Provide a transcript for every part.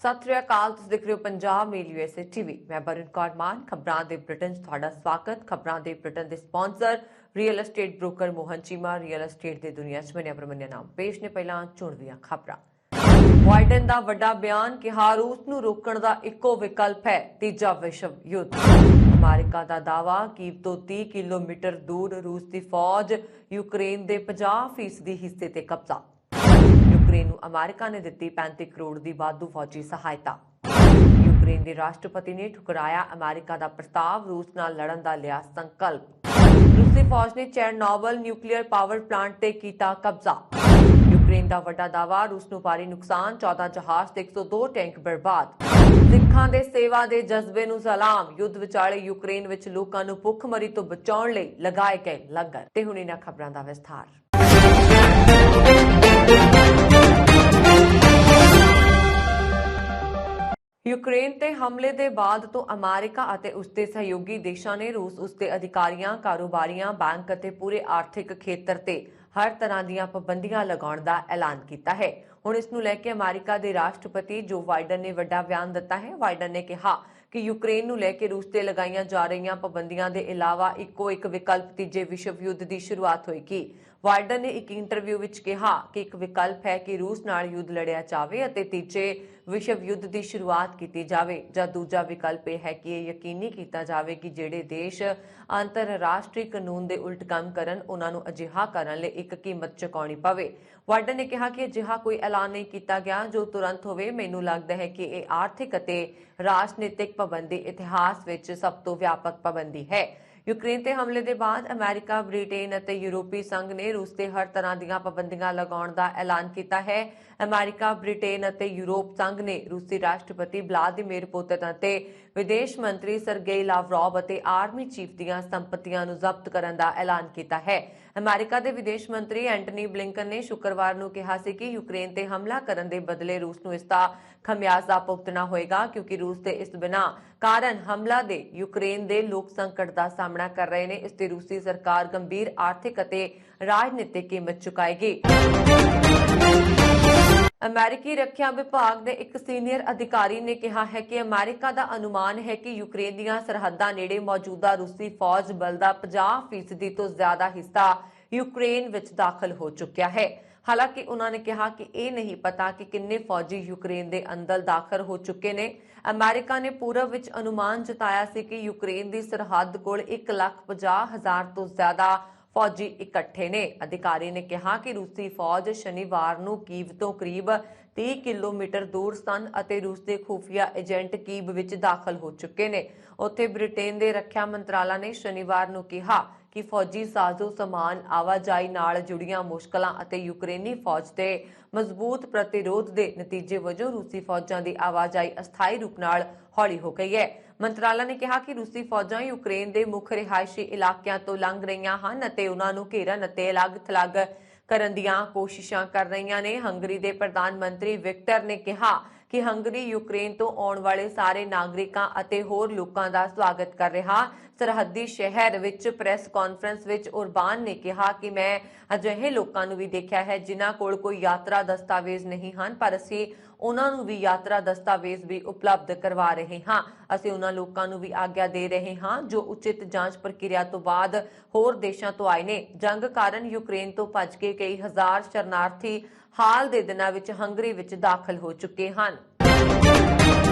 ਸਤਿ ਸ਼੍ਰੀ ਅਕਾਲ। ਤੁਸੀਂ ਦੇਖ ਰਹੇ ਹੋ ਪੰਜਾਬ ਮੇਲ USA TV। ਮੈਂ ਬਰਨ ਕੌਰ ਮਾਨ। ਖਬਰਾਂ ਦੇ ਬ੍ਰਿਟਨ 'ਚ ਤੁਹਾਡਾ ਸਵਾਗਤ। ਖਬਰਾਂ ਦੇ ਬ੍ਰਿਟਨ ਦੇ sponsor real estate broker Mohan Cheema. Real estate ਦੀ ਦੁਨੀਆ 'ਚ ਮੰਨਿਆ ਪ੍ਰਮੰਨਿਆ ਨਾਮ ਪੇਸ਼ ਨੇ। ਪਹਿਲਾਂ ਚੁਣਵੀਆਂ ਖਬਰਾਂ। ਬਾਈਡਨ ਦਾ ਵੱਡਾ ਬਿਆਨ, ਕਿਹਾ ਰੂਸ ਨੂੰ ਰੋਕਣ ਦਾ ਇੱਕੋ ਵਿਕਲਪ ਹੈ ਤੀਜਾ ਵਿਸ਼ਵ ਯੁੱਧ। ਅਮਰੀਕਾ ਦਾ ਦਾਅਵਾ, ਕੀਵ ਤੋਂ 30 ਕਿਲੋਮੀਟਰ ਦੂਰ ਰੂਸ ਦੀ ਫੌਜ ਯੂਕਰੇਨ ਦੇ 50% ਹਿੱਸੇ ਤੇ ਕਬਜ਼ਾ। ਯੂਕਰੇਨ ਨੂੰ ਅਮਰੀਕਾ ਨੇ ਦਿੱਤੀ 35 ਕਰੋੜ ਦੀ ਵਾਧੂ ਫੌਜੀ ਸਹਾਇਤਾ। ਯੂਕਰੇਨ ਦੇ ਰਾਸ਼ਟਰਪਤੀ ਨੇ ਠੁਕਰਾਇਆ ਅਮਰੀਕਾ ਦਾ ਪ੍ਰਸਤਾਵ, ਰੂਸ ਨਾਲ ਲੜਨ ਦਾ ਲਿਆ ਸੰਕਲਪ। ਰੂਸੀ ਫੌਜ ਨੇ ਚੈਰਨੋਬਲ ਨਿਊਕਲੀਅਰ ਪਾਵਰ ਪਲਾਂਟ ਤੇ ਕੀਤਾ ਕਬਜ਼ਾ। ਯੂਕਰੇਨ ਦਾ ਵੱਡਾ ਦਾਅਵਾ, ਰੂਸ ਨੂੰ ਭਾਰੀ ਨੁਕਸਾਨ, 14 ਜਹਾਜ਼ ਤੇ 102 ਟੈਂਕ ਬਰਬਾਦ। ਸਿੱਖਾਂ ਦੇ ਸੇਵਾ ਦੇ ਜਜ਼ਬੇ ਨੂੰ ਸਲਾਮ, ਯੁੱਧ ਵਿਚਾਲੇ ਯੂਕਰੇਨ ਵਿੱਚ ਲੋਕਾਂ ਨੂੰ ਭੁੱਖਮਰੀ ਤੋਂ ਬਚਾਉਣ ਲਈ ਲਗਾਏ ਗਏ ਲੰਗਰ। ਤੇ ਹੁਣ ਇਹਨਾਂ ਖਬਰਾਂ ਦਾ ਵਿਸਥਾਰ। ਯੂਕਰੇਨ ਤੇ ਹਮਲੇ ਦੇ ਬਾਅਦ ਤੋਂ ਅਮਰੀਕਾ ਅਤੇ ਉਸਦੇ ਸਹਿਯੋਗੀ ਦੇਸ਼ਾਂ ਨੇ ਰੂਸ, ਉਸਦੇ ਅਧਿਕਾਰੀਆਂ, ਕਾਰੋਬਾਰੀਆਂ, ਬੈਂਕ ਅਤੇ ਪੂਰੇ ਆਰਥਿਕ ਖੇਤਰ ਤੇ ਹਰ ਤਰ੍ਹਾਂ ਦੀਆਂ ਪਾਬੰਦੀਆਂ ਲਗਾਉਣ ਦਾ ਐਲਾਨ ਕੀਤਾ ਹੈ। ਹੁਣ ਇਸ ਨੂੰ ਲੈ ਕੇ ਅਮਰੀਕਾ ਦੇ ਰਾਸ਼ਟਰਪਤੀ ਜੋ ਬਾਈਡਨ ਨੇ ਵੱਡਾ ਬਿਆਨ ਦਿੱਤਾ ਹੈ। ਬਾਈਡਨ ਨੇ ਕਿਹਾ ਕਿ ਯੂਕਰੇਨ ਨੂੰ ਲੈ ਕੇ ਰੂਸ ਤੇ ਲਗਾਈਆਂ ਜਾ ਰਹੀਆਂ ਪਾਬੰਦੀਆਂ ਦੇ ਇਲਾਵਾ ਇੱਕੋ ਇੱਕ ਵਿਕਲਪ ਤੀਜੇ ਵਿਸ਼ਵ ਯੁੱਧ ਦੀ ਸ਼ੁਰੂਆਤ ਹੋਏਗੀ। ਬਾਈਡਨ ਨੇ ਇੱਕ ਇੰਟਰਵਿਊ ਵਿੱਚ ਕਿਹਾ ਕਿ ਇੱਕ ਵਿਕਲਪ ਹੈ ਕਿ ਰੂਸ ਨਾਲ ਯੁੱਧ ਲੜਿਆ ਜਾਵੇ ਅਤੇ ਤੀਜੇ ਵਿਸ਼ਵ ਯੁੱਧ ਦੀ ਸ਼ੁਰੂਆਤ ਕੀਤੀ ਜਾਵੇ, ਜਾਂ ਦੂਜਾ ਵਿਕਲਪ ਇਹ ਹੈ ਕਿ ਇਹ ਯਕੀਨੀ ਕੀਤਾ ਜਾਵੇ ਕਿ ਜਿਹੜੇ ਦੇਸ਼ ਅੰਤਰਰਾਸ਼ਟਰੀ ਕਾਨੂੰਨ ਦੇ ਉਲਟ ਕੰਮ ਕਰਨ, ਉਹਨਾਂ ਨੂੰ ਅਜਿਹਾ ਕਰਨ ਲਈ ਇੱਕ ਕੀਮਤ ਚੁਕਾਉਣੀ ਪਵੇ। ਬਾਈਡਨ ਨੇ ਕਿਹਾ ਕਿ ਅਜਿਹਾ ਕੋਈ ਐਲਾਨ ਨਹੀਂ ਕੀਤਾ ਗਿਆ ਜੋ ਤੁਰੰਤ ਹੋਵੇ। ਮੈਨੂੰ ਲੱਗਦਾ ਹੈ ਕਿ ਇਹ ਆਰਥਿਕ ਅਤੇ ਰਾਜਨੀਤਿਕ ਪਾਬੰਦੀ ਇਤਿਹਾਸ ਵਿੱਚ ਸਭ ਤੋਂ ਵਿਆਪਕ ਪਾਬੰਦੀ ਹੈ। ਯੂਕਰੇਨ ਤੇ ਹਮਲੇ ਦੇ ਬਾਅਦ ਅਮਰੀਕਾ, ਬ੍ਰਿਟੇਨ ਅਤੇ ਯੂਰਪੀ ਸੰਘ ਨੇ ਰੂਸ ਤੇ ਹਰ ਤਰ੍ਹਾਂ ਦੀਆਂ ਪਾਬੰਦੀਆਂ ਲਗਾਉਣ ਦਾ ਐਲਾਨ ਕੀਤਾ ਹੈ। ਅਮਰੀਕਾ, ਬ੍ਰਿਟੇਨ ਅਤੇ ਯੂਰਪ ਸੰਘ ਨੇ ਰੂਸੀ ਰਾਸ਼ਟਰਪਤੀ ਵਲਾਦੀਮੀਰ ਪੁਤਿਨ ਅਤੇ ਵਿਦੇਸ਼ ਮੰਤਰੀ ਸਰਗੇਈ ਲਾਵਰੋਵ ਅਤੇ ਆਰਮੀ ਚੀਫ ਦੀਆਂ ਸੰਪਤੀਆਂ ਨੂੰ ਜ਼ਬਤ ਕਰਨ ਦਾ ਐਲਾਨ ਕੀਤਾ ਹੈ। ਅਮਰੀਕਾ ਦੇ ਵਿਦੇਸ਼ ਮੰਤਰੀ ਐਂਟਨੀ ਬਲਿੰਕਨ ਨੇ ਸ਼ੁੱਕਰਵਾਰ ਨੂੰ ਕਿਹਾ ਸੀ ਕਿ ਯੂਕਰੇਨ ਤੇ ਹਮਲਾ ਕਰਨ ਦੇ ਬਦਲੇ ਰੂਸ ਨੂੰ ਇਸ ਦਾ ਖਮਿਆਜ਼ਾ ਭੁਗਤਣਾ ਹੋਏਗਾ, ਕਿਉਂਕਿ ਰੂਸ ਦੇ ਇਸ ਬਿਨਾਂ ਕਾਰਨ ਹਮਲਾ ਦੇ ਯੂਕਰੇਨ ਦੇ ਲੋਕ ਸੰਕਟ ਦਾ ਸਾਹਮਣਾ ਕਰ ਰਹੇ ਨੇ। ਇਸ ਤੇ ਰੂਸੀ ਸਰਕਾਰ ਗੰਭੀਰ ਆਰਥਿਕ ਅਤੇ ਰਾਜਨੀਤਿਕ ਕੀਮਤ ਚੁਕਾਏਗੀ। ਅਮਰੀਕੀ ਰੱਖਿਆ ਵਿਭਾਗ ਦੇ ਇੱਕ ਸੀਨੀਅਰ ਅਧਿਕਾਰੀ ਨੇ ਕਿਹਾ ਹੈ ਕਿ ਅਮਰੀਕਾ ਦਾ ਅਨੁਮਾਨ ਹੈ ਕਿ ਯੂਕਰੇਨ ਦੀਆਂ ਸਰਹੱਦਾਂ ਨੇੜੇ ਮੌਜੂਦਾ ਰੂਸੀ ਫੌਜ ਬਲ ਦਾ 50% ਤੋਂ ਜ਼ਿਆਦਾ ਹਿੱਸਾ ਯੂਕਰੇਨ ਵਿੱਚ ਦਾਖਲ ਹੋ ਚੁੱਕਿਆ ਹੈ। ਹਾਲਾਂਕਿ ਉਹਨਾਂ ਨੇ ਕਿਹਾ ਕਿ ਇਹ ਨਹੀਂ ਪਤਾ ਕਿ ਕਿੰਨੇ ਫੌਜੀ ਯੂਕਰੇਨ ਦੇ ਅੰਦਰ ਦਾਖਲ ਹੋ ਚੁੱਕੇ ਨੇ। ਅਮਰੀਕਾ ਨੇ ਪੂਰਬ ਵਿੱਚ ਅਨੁਮਾਨ ਜਤਾਇਆ ਸੀ ਕਿ ਯੂਕਰੇਨ ਦੀ ਸਰਹੱਦ ਕੋਲ 1,50,000 ਤੋਂ ਜ਼ਿਆਦਾ ਫੌਜੀ ਇਕੱਠੇ ਨੇ। ਅਧਿਕਾਰੀ ਨੇ ਕਿਹਾ ਕਿ ਰੂਸੀ ਫੌਜ ਸ਼ਨੀਵਾਰ ਨੂੰ ਕੀਵ ਤੋਂ ਕਰੀਬ 30 ਕਿਲੋਮੀਟਰ ਦੂਰ ਸਨ ਅਤੇ ਰੂਸ ਦੇ ਖੁਫੀਆ ਏਜੰਟ ਕੀਵ ਵਿੱਚ ਦਾਖਲ ਹੋ ਚੁੱਕੇ ਨੇ। ਉੱਥੇ ਬ੍ਰਿਟੇਨ ਦੇ ਰੱਖਿਆ ਮੰਤਰਾਲਾ ਨੇ ਸ਼ਨੀਵਾਰ ਨੂੰ ਕਿਹਾ ਕਿ ਫੌਜੀ ਸਾਜ਼ੋ ਸਮਾਨ, ਆਵਾਜਾਈ ਨਾਲ ਜੁੜੀਆਂ ਮੁਸ਼ਕਲਾਂ ਅਤੇ ਯੂਕਰੇਨੀ ਫੌਜ ਦੇ ਮਜ਼ਬੂਤ ਪ੍ਰਤੀਰੋਧ ਦੇ ਨਤੀਜੇ ਵਜੋਂ ਰੂਸੀ ਫੌਜਾਂ ਦੀ ਆਵਾਜਾਈ ਅਸਥਾਈ ਰੂਪ ਨਾਲ ਹੌਲੀ ਹੋ ਗਈ ਹੈ। ਮੰਤਰਾਲਾ ਨੇ ਕਿਹਾ ਕਿ ਰੂਸੀ ਫੌਜਾਂ ਯੂਕਰੇਨ ਦੇ ਮੁੱਖ ਰਿਹਾਇਸ਼ੀ ਇਲਾਕਿਆਂ ਤੋਂ ਲੰਘ ਰਹੀਆਂ ਹਨ ਅਤੇ ਉਹਨਾਂ ਨੂੰ ਘੇਰਨ ਅਤੇ ਅਲੱਗ-ਥਲੱਗ ਕਰਨ ਦੀਆਂ ਕੋਸ਼ਿਸ਼ਾਂ ਕਰ ਰਹੀਆਂ ਨੇ। ਹੰਗਰੀ ਦੇ ਪ੍ਰਧਾਨ ਮੰਤਰੀ ਵਿਕਟਰ ਨੇ ਕਿਹਾ ਕਿ ਹੰਗਰੀ ਯੂਕਰੇਨ ਤੋਂ ਆਉਣ ਵਾਲੇ ਸਾਰੇ ਨਾਗਰਿਕਾਂ ਅਤੇ ਹੋਰ ਲੋਕਾਂ ਦਾ ਸਵਾਗਤ ਕਰ ਰਿਹਾ। ਸਰਹੱਦੀ ਸ਼ਹਿਰ ਵਿੱਚ ਪ੍ਰੈਸ ਕਾਨਫਰੰਸ ਵਿੱਚ ਉਰਬਾਨ ਨੇ ਕਿਹਾ ਕਿ ਮੈਂ ਅਜਿਹੇ ਲੋਕਾਂ ਨੂੰ ਵੀ ਦੇਖਿਆ ਹੈ ਜਿਨ੍ਹਾਂ ਕੋਲ ਕੋਈ ਯਾਤਰਾ ਦਸਤਾਵੇਜ਼ ਨਹੀਂ ਹਨ, ਪਰ ਅਸੀਂ ਉਹਨਾਂ ਨੂੰ ਵੀ ਯਾਤਰਾ ਦਸਤਾਵੇਜ਼ ਵੀ ਉਪਲਬਧ ਕਰਵਾ ਰਹੇ ਹਾਂ। ਅਸੀਂ ਉਹਨਾਂ ਲੋਕਾਂ ਨੂੰ ਵੀ ਆਗਿਆ ਦੇ ਰਹੇ ਹਾਂ ਜੋ ਉਚਿਤ ਜਾਂਚ ਪ੍ਰਕਿਰਿਆ ਤੋਂ ਬਾਅਦ ਹੋਰ ਦੇਸ਼ਾਂ ਤੋਂ ਆਏ ਨੇ। ਜੰਗ ਕਾਰਨ ਯੂਕਰੇਨ ਤੋਂ ਭੱਜ ਕੇ ਕਈ ਹਜ਼ਾਰ ਸ਼ਰਨਾਰਥੀ ਹਾਲ ਦੇ ਦਿਨਾਂ ਵਿੱਚ ਹੰਗਰੀ ਵਿੱਚ ਦਾਖਲ ਹੋ ਚੁੱਕੇ ਹਨ।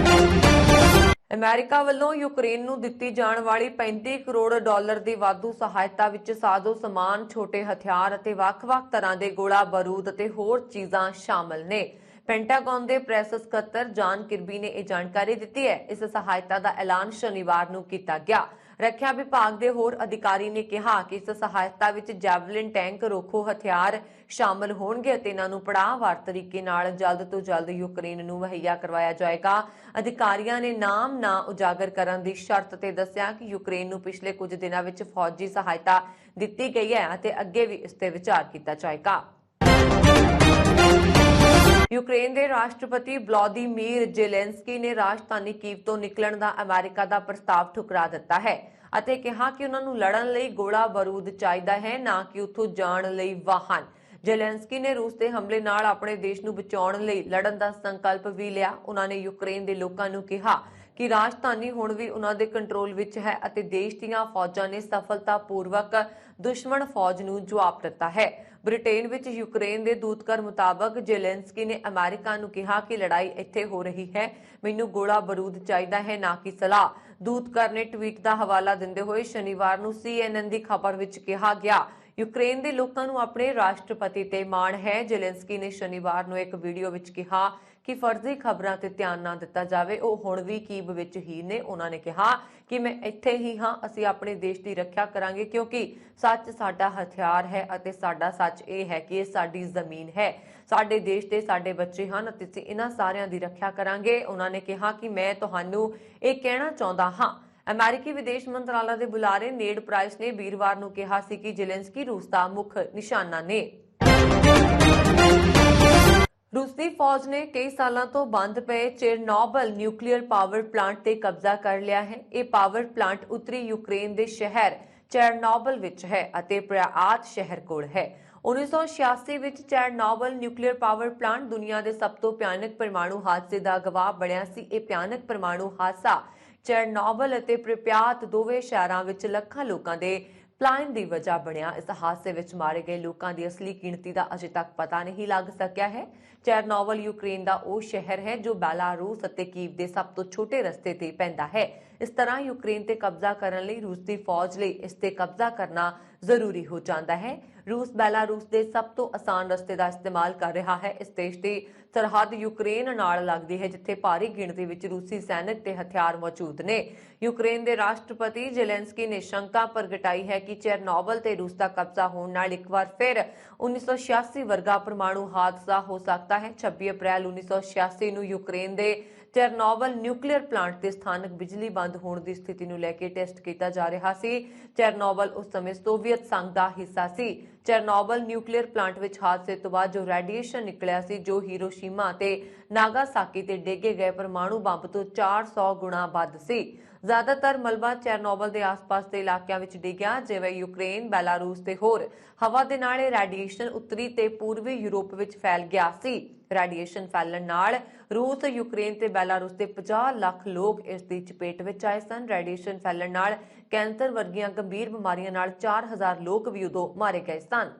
ਅਮਰੀਕਾ ਵੱਲੋਂ ਯੂਕਰੇਨ ਨੂੰ ਦਿੱਤੀ ਜਾਣ ਵਾਲੀ 35 ਕਰੋੜ ਡਾਲਰ ਦੀ ਵਾਧੂ ਸਹਾਇਤਾ ਵਿੱਚ ਸਾਜ਼ੋ ਸਮਾਨ, ਛੋਟੇ ਹਥਿਆਰ ਅਤੇ ਵੱਖ-ਵੱਖ ਤਰ੍ਹਾਂ ਦੇ ਗੋਲਾ ਬਾਰੂਦ ਅਤੇ ਹੋਰ ਚੀਜ਼ਾਂ ਸ਼ਾਮਲ ਨੇ। ਪੈਂਟਾਗਨ ਦੇ ਪ੍ਰੈਸ ਸਕੱਤਰ ਜਾਨ ਕਿਰਬੀ ਨੇ ਇਹ ਜਾਣਕਾਰੀ ਦਿੱਤੀ ਹੈ। ਇਸ ਸਹਾਇਤਾ ਦਾ ਐਲਾਨ ਸ਼ਨੀਵਾਰ ਨੂੰ ਕੀਤਾ ਗਿਆ। ਰੱਖਿਆ ਵਿਭਾਗ ਦੇ ਹੋਰ ਅਧਿਕਾਰੀ ਨੇ ਕਿਹਾ ਕਿ ਇਸ ਸਹਾਇਤਾ ਵਿੱਚ ਜੈਵਲਿਨ ਟੈਂਕ, ਰੋਖੋ ਹਥਿਆਰ ਸ਼ਾਮਲ ਹੋਣਗੇ ਅਤੇ ਇਹਨਾਂ ਨੂੰ ਪੜਾਅਵਾਰ ਤਰੀਕੇ ਨਾਲ ਜਲਦ ਤੋਂ ਜਲਦ ਯੂਕਰੇਨ ਨੂੰ ਮੁਹੱਈਆ ਕਰਵਾਇਆ ਜਾਏਗਾ। ਅਧਿਕਾਰੀਆਂ ਨੇ ਨਾਮ ਨਾ ਉਜਾਗਰ ਕਰਨ ਦੀ ਸ਼ਰਤ ਤੇ ਦੱਸਿਆ ਕਿ ਯੂਕਰੇਨ ਨੂੰ ਪਿਛਲੇ ਕੁਝ ਦਿਨਾਂ ਵਿੱਚ ਫੌਜੀ ਸਹਾਇਤਾ ਦਿੱਤੀ ਗਈ ਹੈ ਅਤੇ ਅੱਗੇ ਵੀ ਇਸ ਤੇ ਵਿਚਾਰ ਕੀਤਾ ਜਾਏਗਾ। ਯੂਕਰੇਨ ਦੇ ਰਾਸ਼ਟਰਪਤੀ ਵਲਾਦੀਮੀਰ ਜ਼ੇਲੈਂਸਕੀ ਨੇ ਰਾਜਧਾਨੀ ਕੀਵ ਤੋਂ ਨਿਕਲਣ ਦਾ ਅਮਰੀਕਾ ਦਾ ਪ੍ਰਸਤਾਵ ਠੁਕਰਾ ਦਿੱਤਾ ਹੈ ਅਤੇ ਕਿਹਾ ਕਿ ਉਹਨਾਂ ਨੂੰ ਲੜਨ ਲਈ ਗੋਲਾ ਬਾਰੂਦ ਚਾਹੀਦਾ ਹੈ, ਨਾ ਕਿ ਉੱਥੋਂ ਜਾਣ ਲਈ ਵਾਹਨ। ਜ਼ੈਲੈਂਸਕੀ ਨੇ ਰੂਸ ਦੇ ਹਮਲੇ ਨਾਲ ਆਪਣੇ ਦੇਸ਼ ਨੂੰ ਬਚਾਉਣ ਲਈ ਲੜਨ ਦਾ ਸੰਕਲਪ ਵੀ ਲਿਆ। ਉਹਨਾਂ ਨੇ ਯੂਕਰੇਨ ਦੇ ਲੋਕਾਂ ਨੂੰ ਕਿਹਾ ਕਿ ਰਾਜਧਾਨੀ ਹੁਣ ਵੀ ਉਹਨਾਂ ਦੇ ਕੰਟਰੋਲ ਵਿੱਚ ਹੈ ਅਤੇ ਦੇਸ਼ ਦੀਆਂ ਫੌਜਾਂ ਨੇ ਸਫਲਤਾਪੂਰਵਕ ਦੁਸ਼ਮਣ ਫੌਜ ਨੂੰ ਜਵਾਬ ਦਿੱਤਾ ਹੈ। ਬ੍ਰਿਟੇਨ ਵਿੱਚ ਯੂਕਰੇਨ ਦੇ ਦੂਤਘਰ ਮੁਤਾਬਕ ਜ਼ੈਲੈਂਸਕੀ ਨੇ ਅਮਰੀਕਾ ਨੂੰ ਕਿਹਾ ਕਿ ਲੜਾਈ ਇੱਥੇ ਹੋ ਰਹੀ ਹੈ, ਮੈਨੂੰ ਗੋਲਾ ਬਾਰੂਦ ਚਾਹੀਦਾ ਹੈ, ਨਾ ਕਿ ਸਲਾਹ। ਦੂਤਘਰ ਨੇ ਟਵੀਟ ਦਾ ਹਵਾਲਾ ਦਿੰਦੇ ਹੋਏ ਸ਼ਨੀਵਾਰ ਨੂੰ CNN ਦੀ ਖਬਰ ਵਿੱਚ ਕਿਹਾ ਗਿਆ, ਯੂਕਰੇਨ ਦੇ ਲੋਕਾਂ ਨੂੰ ਆਪਣੇ ਰਾਸ਼ਟਰਪਤੀ ਤੇ ਮਾਣ ਹੈ। ਜ਼ੈਲੈਂਸਕੀ ਨੇ ਸ਼ਨੀਵਾਰ ਨੂੰ ਇੱਕ ਵੀਡੀਓ ਵਿੱਚ ਕਿਹਾ ਕਿ ਫਰਜ਼ੀ ਖਬਰਾਂ ਤੇ ਧਿਆਨ ਨਾ ਦਿੱਤਾ ਜਾਵੇ, ਉਹ ਹੁਣ ਵੀ ਕੀਵ ਵਿੱਚ ਹੀ ਨੇ। ਉਹਨਾਂ ਨੇ ਕਿਹਾ ਕਿ ਮੈਂ ਇੱਥੇ ਹੀ ਹਾਂ, ਅਸੀਂ ਆਪਣੇ ਦੇਸ਼ ਦੀ ਰੱਖਿਆ ਕਰਾਂਗੇ ਕਿਉਂਕਿ ਸੱਚ ਸਾਡਾ ਹਥਿਆਰ ਹੈ ਅਤੇ ਸਾਡਾ ਸੱਚ ਇਹ ਹੈ ਕਿ ਇਹ ਸਾਡੀ ਜ਼ਮੀਨ ਹੈ, ਸਾਡੇ ਦੇਸ਼ ਦੇ ਸਾਡੇ ਬੱਚੇ ਹਨ ਅਤੇ ਅਸੀਂ ਇਹਨਾਂ ਸਾਰਿਆਂ ਦੀ ਰੱਖਿਆ ਕਰਾਂਗੇ। ਉਹਨਾਂ ਨੇ ਕਿਹਾ ਕਿ ਮੈਂ ਤੁਹਾਨੂੰ ਇਹ ਕਹਿਣਾ ਚਾਹੁੰਦਾ ਹਾਂ। ਅਮਰੀਕੀ ਵਿਦੇਸ਼ ਮੰਤਰਾਲਾ ਦੇ ਬੁਲਾਰੇ ਨੇਡ ਪ੍ਰਾਈਸ ਨੇ ਵੀਰਵਾਰ ਨੂੰ ਕਿਹਾ ਸੀ ਕਿ ਜ਼ੈਲੈਂਸਕੀ ਰੂਸ ਦਾ ਮੁੱਖ ਨਿਸ਼ਾਨਾ ਨੇ। ਰੂਸੀ ਫੌਜ ਨੇ ਕਈ ਸਾਲਾਂ ਤੋਂ ਬੰਦ ਪਏ ਚੇਰਨੋਬਲ ਨਿਊਕਲੀਅਰ ਪਾਵਰ ਪਲਾਂਟ ਤੇ ਕਬਜ਼ਾ ਕਰ ਲਿਆ ਹੈ। ਇਹ ਪਾਵਰ ਪਲਾਂਟ ਉੱਤਰੀ ਯੂਕਰੇਨ ਦੇ ਸ਼ਹਿਰ ਚੇਰਨੋਬਲ ਵਿੱਚ ਹੈ ਅਤੇ ਪ੍ਰਿਆਤ ਸ਼ਹਿਰ ਕੋਲ ਹੈ। 1986 ਵਿੱਚ ਚੇਰਨੋਬਲ ਨਿਊਕਲੀਅਰ ਪਾਵਰ ਪਲਾਂਟ ਦੁਨੀਆ ਦੇ ਸਭ ਤੋਂ ਭਿਆਨਕ ਪਰਮਾਣੂ ਹਾਦਸੇ ਦਾ ਗਵਾਹ ਬਣਿਆ ਸੀ। ਇਹ ਭਿਆਨਕ ਪਰਮਾਣੂ ਹਾਦਸਾ ਚੇਰਨੋਬਲ ਅਤੇ ਪ੍ਰਿਆਤ ਦੋਵੇਂ ਸ਼ਹਿਰਾਂ ਵਿੱਚ ਲੱਖਾਂ ਲੋਕਾਂ ਦੇ ਪਲਾਇਨ ਦੀ ਵਜ੍ਹਾ ਬਣਿਆ। ਇਸ ਹਾਦਸੇ ਵਿੱਚ ਮਾਰੇ ਗਏ ਲੋਕਾਂ ਦੀ ਅਸਲੀ ਗਿਣਤੀ ਦਾ ਅਜੇ ਤੱਕ ਪਤਾ ਨਹੀਂ ਲੱਗ ਸਕਿਆ ਹੈ। ਚੇਰਨੋਬਲ ਯੂਕਰੇਨ ਦਾ ਉਹ ਸ਼ਹਿਰ ਹੈ ਜੋ ਬੈਲਾਰੂਸ ਅਤੇ ਕੀਵ ਦੇ ਸਭ ਤੋਂ ਛੋਟੇ ਰਸਤੇ ਤੇ ਪੈਂਦਾ ਹੈ। ਇਸ ਤਰ੍ਹਾਂ ਯੂਕਰੇਨ ਤੇ ਕਬਜ਼ਾ ਕਰਨ ਲਈ ਰੂਸ ਦੀ ਫੌਜ ਲਈ ਇਸ ਤੇ ਕਬਜ਼ਾ ਕਰਨਾ ਜ਼ਰੂਰੀ ਹੋ ਜਾਂਦਾ ਹੈ। ਰੂਸ ਬੈਲਾਰੂਸ ਦੇ ਸਭ ਤੋਂ ਆਸਾਨ ਰਸਤੇ ਦਾ ਇਸਤੇਮਾਲ ਕਰ ਰਿਹਾ ਹੈ। ਇਸ ਦੇਸ਼ ਦੀ ਸਰਹੱਦ ਯੂਕਰੇਨ ਨਾਲ ਲੱਗਦੀ ਹੈ ਜਿੱਥੇ ਭਾਰੀ ਗਿਣਤੀ ਵਿੱਚ ਰੂਸੀ ਸੈਨਿਕ ਤੇ ਹਥਿਆਰ ਮੌਜੂਦ ਨੇ। ਯੂਕਰੇਨ ਦੇ ਰਾਸ਼ਟਰਪਤੀ ਜ਼ੈਲੈਂਸਕੀ ਨੇ ਸ਼ੰਕਾ ਪ੍ਰਗਟਾਈ ਹੈ ਕਿ ਚੇਰਨੋਬਲ ਤੇ ਰੂਸ ਦਾ ਕਬਜ਼ਾ ਹੋਣ ਨਾਲ ਇੱਕ ਵਾਰ ਫਿਰ 1986 ਵਰਗਾ ਪਰਮਾਣੂ ਹਾਦਸਾ ਹੋ ਸਕਦਾ ਹੈ। 26 ਅਪ੍ਰੈਲ 1986 ਨੂੰ ਯੂਕਰੇਨ ਦੇ ਚੇਰਨੋਬਲ ਨਿਊਕਲੀਅਰ ਪਲਾਂਟ ਤੇ ਸਥਾਨਕ ਬਿਜਲੀ ਬੰਦ ਹੋਣ ਦੀ ਸਥਿਤੀ ਨੂੰ ਲੈ ਕੇ ਟੈਸਟ ਕੀਤਾ ਜਾ ਰਿਹਾ ਸੀ। ਚੇਰਨੋਬਲ ਉਸ ਸਮੇਂ ਸੋਵੀਅਤ ਸੰਘ ਦਾ ਹਿੱਸਾ ਸੀ। ਚੇਰਨੋਬਲ ਨਿਊਕਲੀਅਰ ਪਲਾਂਟ ਵਿੱਚ ਹਾਦਸੇ ਤੋਂ ਬਾਅਦ ਜੋ ਰੇਡੀਏਸ਼ਨ ਨਿਕਲਿਆ ਸੀ ਜੋ ਹੀਰੋਸ਼ੀਮਾ ਤੇ ਨਾਗਾਸਾਕੀ ਤੇ ਡੇਗੇ ਗਏ ਪਰਮਾਣੂ ਬੰਬ ਤੋਂ 400 ਗੁਣਾ ਵੱਧ ਸੀ। ਜ਼ਿਆਦਾਤਰ ਮਲਬਾ ਚੇਰਨੋਬਲ ਦੇ ਆਸ-ਪਾਸ ਦੇ ਇਲਾਕਿਆਂ ਵਿੱਚ ਡਿੱਗਿਆ ਜਿਵੇਂ ਯੂਕਰੇਨ, ਬੈਲਾਰੂਸ ਤੇ ਹੋਰ। ਹਵਾ ਦੇ ਨਾਲ ਇਹ ਰੇਡੀਏਸ਼ਨ ਉੱਤਰੀ ਤੇ ਪੂਰਬੀ ਯੂਰਪ ਵਿੱਚ ਫੈਲ ਗਿਆ ਸੀ। ਰੇਡੀਏਸ਼ਨ ਫੈਲਣ ਨਾਲ ਰੂਸ, ਯੂਕਰੇਨ ਤੇ ਬੈਲਾਰੂਸ ਦੇ 50 ਲੱਖ ਲੋਕ ਇਸ ਦੀ ਚਪੇਟ ਵਿੱਚ ਆਏ ਸਨ। ਰੇਡੀਏਸ਼ਨ ਫੈਲਣ ਨਾਲ ਕੈਂਸਰ ਵਰਗੀਆਂ ਗੰਭੀਰ ਬਿਮਾਰੀਆਂ ਨਾਲ 4000 ਲੋਕ ਵੀ ਉਦੋਂ ਮਾਰੇ ਗਏ ਸਨ।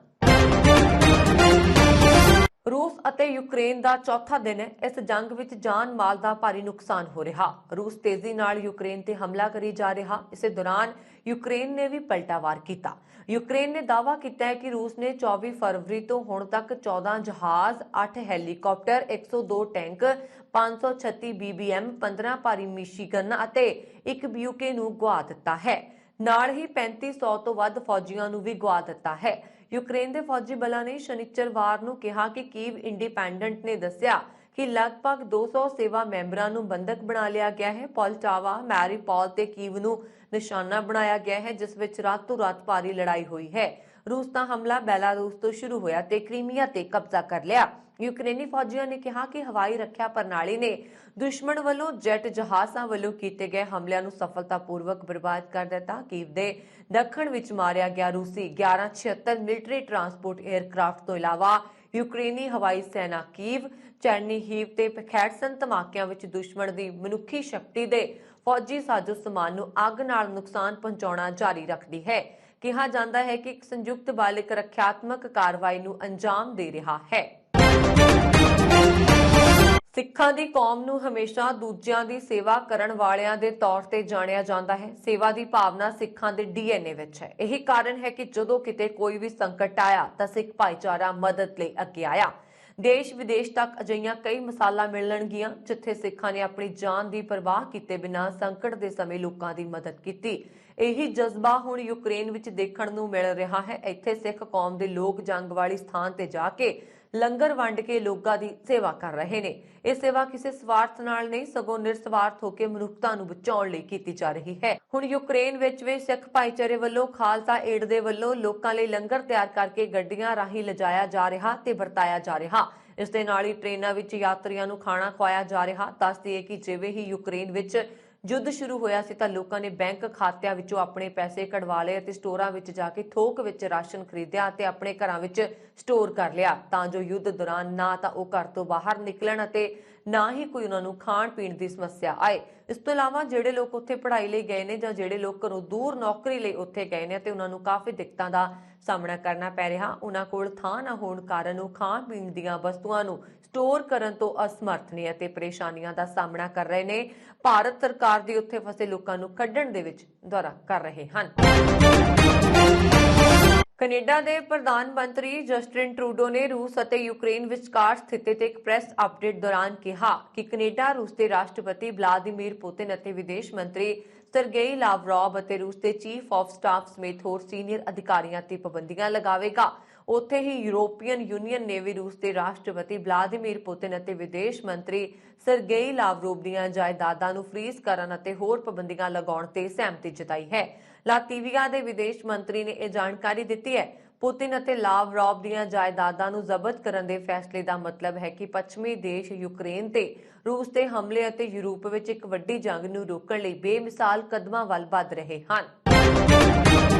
ਰੂਸ ਅਤੇ ਯੂਕਰੇਨ ਦਾ ਚੌਥਾ ਦਿਨ ਹੈ। ਇਸ ਜੰਗ ਵਿੱਚ ਜਾਨ ਮਾਲ ਦਾ ਭਾਰੀ ਨੁਕਸਾਨ ਹੋ ਰਿਹਾ। ਰੂਸ ਤੇਜ਼ੀ ਨਾਲ ਯੂਕਰੇਨ ਤੇ ਹਮਲਾ ਕਰੀ ਜਾ ਰਿਹਾ। ਇਸੇ ਦੌਰਾਨ ਯੂਕਰੇਨ ਨੇ ਵੀ ਪਲਟਾਵਾਰ ਕੀਤਾ। ਯੂਕਰੇਨ ਨੇ ਦਾਅਵਾ ਕੀਤਾ ਹੈ ਕਿ ਰੂਸ ਨੇ 24 ਫਰਵਰੀ ਤੋਂ ਹੁਣ ਤੱਕ 14 ਜਹਾਜ਼, 8 ਹੈਲੀਕਾਪਟਰ, 102 ਟੈਂਕ, 536 BBM, 15 ਭਾਰੀ ਮਿਸ਼ੀਗਨ ਅਤੇ 1 BUK ਨੂੰ ਗੁਆ ਦਿੱਤਾ ਹੈ। ਨਾਲ ਹੀ 3500 ਤੋਂ ਵੱਧ ਫੌਜੀਆਂ ਨੂੰ ਵੀ ਗੁਆ ਦਿੱਤਾ ਹੈ। ਯੂਕਰੇਨ ਦੇ ਫੌਜੀ ਬਲਾਂ ਨੇ ਸ਼ਨੀਚਰਵਾਰ ਨੂੰ ਕਿਹਾ ਕਿ ਕੀਵ ਇੰਡੀਪੈਂਡੈਂਟ ਨੇ ਦੱਸਿਆ ਕਿ ਲਗਭਗ 200 ਸੇਵਾ ਮੈਂਬਰਾਂ ਨੂੰ ਬੰਦਕ ਬਣਾ ਲਿਆ ਗਿਆ ਹੈ। ਪੋਲਟਾਵਾ, ਮੈਰੀਪੋਲ ਤੇ ਕੀਵ ਨੂੰ ਨਿਸ਼ਾਨਾ ਬਣਾਇਆ ਗਿਆ ਹੈ ਜਿਸ ਵਿੱਚ ਰਾਤੋਂ ਰਾਤ ਭਾਰੀ ਲੜਾਈ ਹੋਈ ਹੈ। ਰੂਸ ਦਾ ਹਮਲਾ ਬੈਲਾਰੂਸ ਤੋਂ ਸ਼ੁਰੂ ਹੋਇਆ ਤੇ ਕ੍ਰੀਮੀਆ ਤੇ ਕਬਜ਼ਾ ਕਰ ਲਿਆ। ਯੂਕਰੇਨੀ ਫੌਜੀਆਂ ਨੇ ਕਿਹਾ ਕਿ ਹਵਾਈ ਰੱਖਿਆ ਪ੍ਰਣਾਲੀ ਨੇ ਦੁਸ਼ਮਣ ਵੱਲੋਂ ਜੈਟ ਜਹਾਜ਼ਾਂ ਵੱਲੋਂ ਕੀਤੇ ਗਏ ਹਮਲਿਆਂ ਨੂੰ ਸਫਲਤਾਪੂਰਵਕ ਬਰਬਾਦ ਕਰ ਦਿੱਤਾ। ਕੀਵ ਦੇ ਦੱਖਣ ਵਿੱਚ ਮਾਰਿਆ ਗਿਆ ਰੂਸੀ 1176 ਮਿਲਟਰੀ ਟਰਾਂਸਪੋਰਟ 에ਅਰਕ੍ਰਾਫਟ ਤੋਂ ਇਲਾਵਾ ਯੂਕਰੇਨੀ ਹਵਾਈ ਸੈਨਾ ਕੀਵ, ਚੈਰਨੀਹੀਵ ਤੇ ਖੈਰਸਨ ਧਮਾਕਿਆਂ ਵਿੱਚ ਦੁਸ਼ਮਣ ਦੀ ਮਨੁੱਖੀ ਸ਼ਕਤੀ ਦੇ ਫੌਜੀ ਸਾਜ਼ੋ ਸਮਾਨ ਨੂੰ ਅੱਗ ਨਾਲ ਨੁਕਸਾਨ ਪਹੁੰਚਾਉਣਾ ਜਾਰੀ ਰੱਖਦੀ ਹੈ। ਕਿਹਾ ਜਾਂਦਾ ਹੈ ਕਿ ਇੱਕ ਸੰਯੁਕਤ ਬਾਲਿਕ ਰੱਖਿਆਤਮਕ ਕਾਰਵਾਈ ਨੂੰ ਅੰਜਾਮ ਦੇ ਰਿਹਾ ਹੈ। ਸਿੱਖਾਂ ਦੀ ਕੌਮ ਨੂੰ ਹਮੇਸ਼ਾ ਦੂਜਿਆਂ ਦੀ ਸੇਵਾ ਕਰਨ ਵਾਲਿਆਂ ਦੇ ਤੌਰ ਤੇ ਜਾਣਿਆ ਜਾਂਦਾ ਹੈ। ਸੇਵਾ ਦੀ ਭਾਵਨਾ ਸਿੱਖਾਂ ਦੇ DNA ਵਿੱਚ ਹੈ। ਇਹੀ ਕਾਰਨ ਹੈ ਕਿ ਜਦੋਂ ਕਿਤੇ ਕੋਈ ਵੀ ਸੰਕਟ ਆਇਆ ਤਾਂ ਸਿੱਖ ਭਾਈਚਾਰਾ ਮਦਦ ਲਈ ਅੱਗੇ ਆਇਆ। ਦੇਸ਼ ਵਿਦੇਸ਼ ਤੱਕ ਅਜਿਹੀਆਂ ਕਈ ਮਿਸਾਲਾਂ ਮਿਲਣਗੀਆਂ ਜਿੱਥੇ ਸਿੱਖਾਂ ਨੇ ਆਪਣੀ ਜਾਨ ਦੀ ਪਰਵਾਹ ਕੀਤੇ ਬਿਨਾਂ ਸੰਕਟ ਦੇ ਸਮੇਂ ਲੋਕਾਂ ਦੀ ਮਦਦ ਕੀਤੀ। ਇਹੀ ਜਜ਼ਬਾ ਹੁਣ ਯੂਕਰੇਨ ਵਿੱਚ ਦੇਖਣ ਨੂੰ ਮਿਲ ਰਿਹਾ ਹੈ। ਇੱਥੇ ਸਿੱਖ ਕੌਮ ਦੇ ਲੋਕ ਜੰਗ ਵਾਲੀ ਸਥਾਨ ਤੇ ਜਾ ਕੇ ਲੰਗਰ ਵੰਡ ਕੇ ਲੋਕਾਂ ਦੀ ਸੇਵਾ ਕਰ ਰਹੇ ਨੇ। ਇਹ ਸੇਵਾ ਕਿਸੇ ਸਵਾਰਥ ਨਾਲ ਨਹੀਂ ਸਗੋਂ ਨਿਰਸਵਾਰਥ ਹੋ ਕੇ ਮਨੁੱਖਤਾ ਨੂੰ ਬਚਾਉਣ ਲਈ ਕੀਤੀ ਜਾ ਰਹੀ ਹੈ। ਹੁਣ ਯੂਕਰੇਨ ਵਿੱਚ ਵੀ ਸਿੱਖ ਭਾਈਚਾਰੇ ਵੱਲੋਂ ਖਾਲਸਾ ਏਡ ਦੇ ਵੱਲੋਂ ਲੋਕਾਂ ਲਈ ਲੰਗਰ ਤਿਆਰ ਕਰਕੇ ਗੱਡੀਆਂ ਰਾਹੀਂ ਲਿਜਾਇਆ ਜਾ ਰਿਹਾ ਤੇ ਵਰਤਾਇਆ ਜਾ ਰਿਹਾ। ਇਸ ਦੇ ਨਾਲ ਹੀ ਟ੍ਰੇਨਾਂ ਵਿੱਚ ਯਾਤਰੀਆਂ ਨੂੰ ਖਾਣਾ ਖਵਾਇਆ ਜਾ ਰਿਹਾ। ਦੱਸ ਦਈਏ ਕਿ ਜਿਵੇਂ ਹੀ ਯੂਕਰੇਨ ਵਿੱਚ युद्ध शुरू होया सी तां लोकां ने बैंक खातिਆਂ ਵਿੱਚੋਂ ਆਪਣੇ ਪੈਸੇ ਕਢਵਾ ਲਏ ਅਤੇ ਸਟੋਰਾਂ ਵਿੱਚ ਜਾ ਕੇ ਥੋਕ ਵਿੱਚ ਰਾਸ਼ਨ ਖਰੀਦਿਆ ਅਤੇ ਆਪਣੇ ਘਰਾਂ ਵਿੱਚ ਸਟੋਰ ਕਰ ਲਿਆ ਤਾਂ ਜੋ ਯੁੱਧ ਦੌਰਾਨ ਨਾ ਤਾਂ ਉਹ ਘਰ ਤੋਂ ਬਾਹਰ ਨਿਕਲਣ ਅਤੇ ਨਾ ਹੀ ਕੋਈ ਉਹਨਾਂ ਨੂੰ ਖਾਣ ਪੀਣ ਦੀ ਸਮੱਸਿਆ ਆਏ। ਇਸ ਤੋਂ ਇਲਾਵਾ ਜਿਹੜੇ ਲੋਕ ਉੱਥੇ ਪੜ੍ਹਾਈ ਲਈ ਗਏ ਨੇ ਜਾਂ ਜਿਹੜੇ ਲੋਕ ਘਰੋਂ ਦੂਰ ਨੌਕਰੀ ਲਈ ਉੱਥੇ ਗਏ ਨੇ ਤੇ ਉਹਨਾਂ ਨੂੰ ਕਾਫੀ ਦਿੱਕਤਾਂ ਦਾ ਸਾਹਮਣਾ ਕਰਨਾ ਪੈ ਰਿਹਾ। ਉਹਨਾਂ ਕੋਲ ਥਾਂ ਨਾ ਹੋਣ ਕਾਰਨ ਉਹ ਖਾਣ ਪੀਣ ਦੀਆਂ ਵਸਤੂਆਂ ਨੂੰ ਸਟੋਰ ਕਰਨ ਤੋਂ ਅਸਮਰਥ ਨੇ ਅਤੇ ਪਰੇਸ਼ਾਨੀਆਂ ਦਾ ਸਾਹਮਣਾ ਕਰ ਰਹੇ ਨੇ। ਭਾਰਤ ਸਰਕਾਰ ਦੀ ਉੱਥੇ ਫਸੇ ਲੋਕਾਂ ਨੂੰ ਕੱਢਣ ਦੇ ਵਿੱਚ ਦੌਰਾ ਕਰ ਰਹੇ ਹਨ। ਕੈਨੇਡਾ ਦੇ ਪ੍ਰਧਾਨ ਮੰਤਰੀ ਜਸਟਿਨ ਟਰੂਡੋ ਨੇ ਰੂਸ ਅਤੇ ਯੂਕਰੇਨ ਵਿਚਕਾਰ ਸਥਿਤੀ ਤੇ ਇੱਕ ਪ੍ਰੈਸ ਅਪਡੇਟ ਦੌਰਾਨ ਕਿਹਾ ਕਿ ਕੈਨੇਡਾ ਰੂਸ ਦੇ ਰਾਸ਼ਟਰਪਤੀ ਵਲਾਦੀਮੀਰ ਪੁਤਿਨ ਅਤੇ ਵਿਦੇਸ਼ ਮੰਤਰੀ ਸਰਗੇਈ ਲਾਵਰੋਵ ਅਤੇ ਰੂਸ ਦੇ ਚੀਫ ਆਫ ਸਟਾਫ ਸਮੇਤ ਹੋਰ ਸੀਨੀਅਰ ਅਧਿਕਾਰੀਆਂ ਤੇ ਪਾਬੰਦੀਆਂ ਲਗਾਵੇਗਾ। ਉੱਥੇ ਹੀ ਯੂਰੋਪੀਅਨ ਯੂਨੀਅਨ ਨੇ ਵੀ ਰੂਸ ਦੇ ਰਾਸ਼ਟਰਪਤੀ ਵਲਾਦੀਮੀਰ ਪੁਤਿਨ ਅਤੇ ਵਿਦੇਸ਼ ਮੰਤਰੀ ਸਰਗੇਈ ਲਾਵਰੋਵ ਦੀਆਂ ਜਾਇਦਾਦਾਂ ਨੂੰ ਫ੍ਰੀਜ਼ ਕਰਨ ਅਤੇ ਹੋਰ ਪਾਬੰਦੀਆਂ ਲਗਾਉਣ ਤੇ ਸਹਿਮਤੀ ਜਤਾਈ ਹੈ। ਲਾਤਵੀਆ ਦੇ ਵਿਦੇਸ਼ ਮੰਤਰੀ ਨੇ ਇਹ ਜਾਣਕਾਰੀ ਦਿੱਤੀ ਹੈ। ਪੁਤਿਨ ਅਤੇ ਲਾਵਰੋਵ ਦੀਆਂ ਜਾਇਦਾਦਾਂ ਨੂੰ ਜ਼ਬਤ ਕਰਨ ਦੇ ਫੈਸਲੇ ਦਾ ਮਤਲਬ ਹੈ ਕਿ ਪੱਛਮੀ ਦੇਸ਼ ਯੂਕਰੇਨ ਤੇ ਰੂਸ ਦੇ ਹਮਲੇ ਅਤੇ ਯੂਰਪ ਵਿੱਚ ਇੱਕ ਵੱਡੀ ਜੰਗ ਨੂੰ ਰੋਕਣ ਲਈ ਬੇਮਿਸਾਲ ਕਦਮਾਂ ਵੱਲ ਵਧ ਰਹੇ ਹਨ।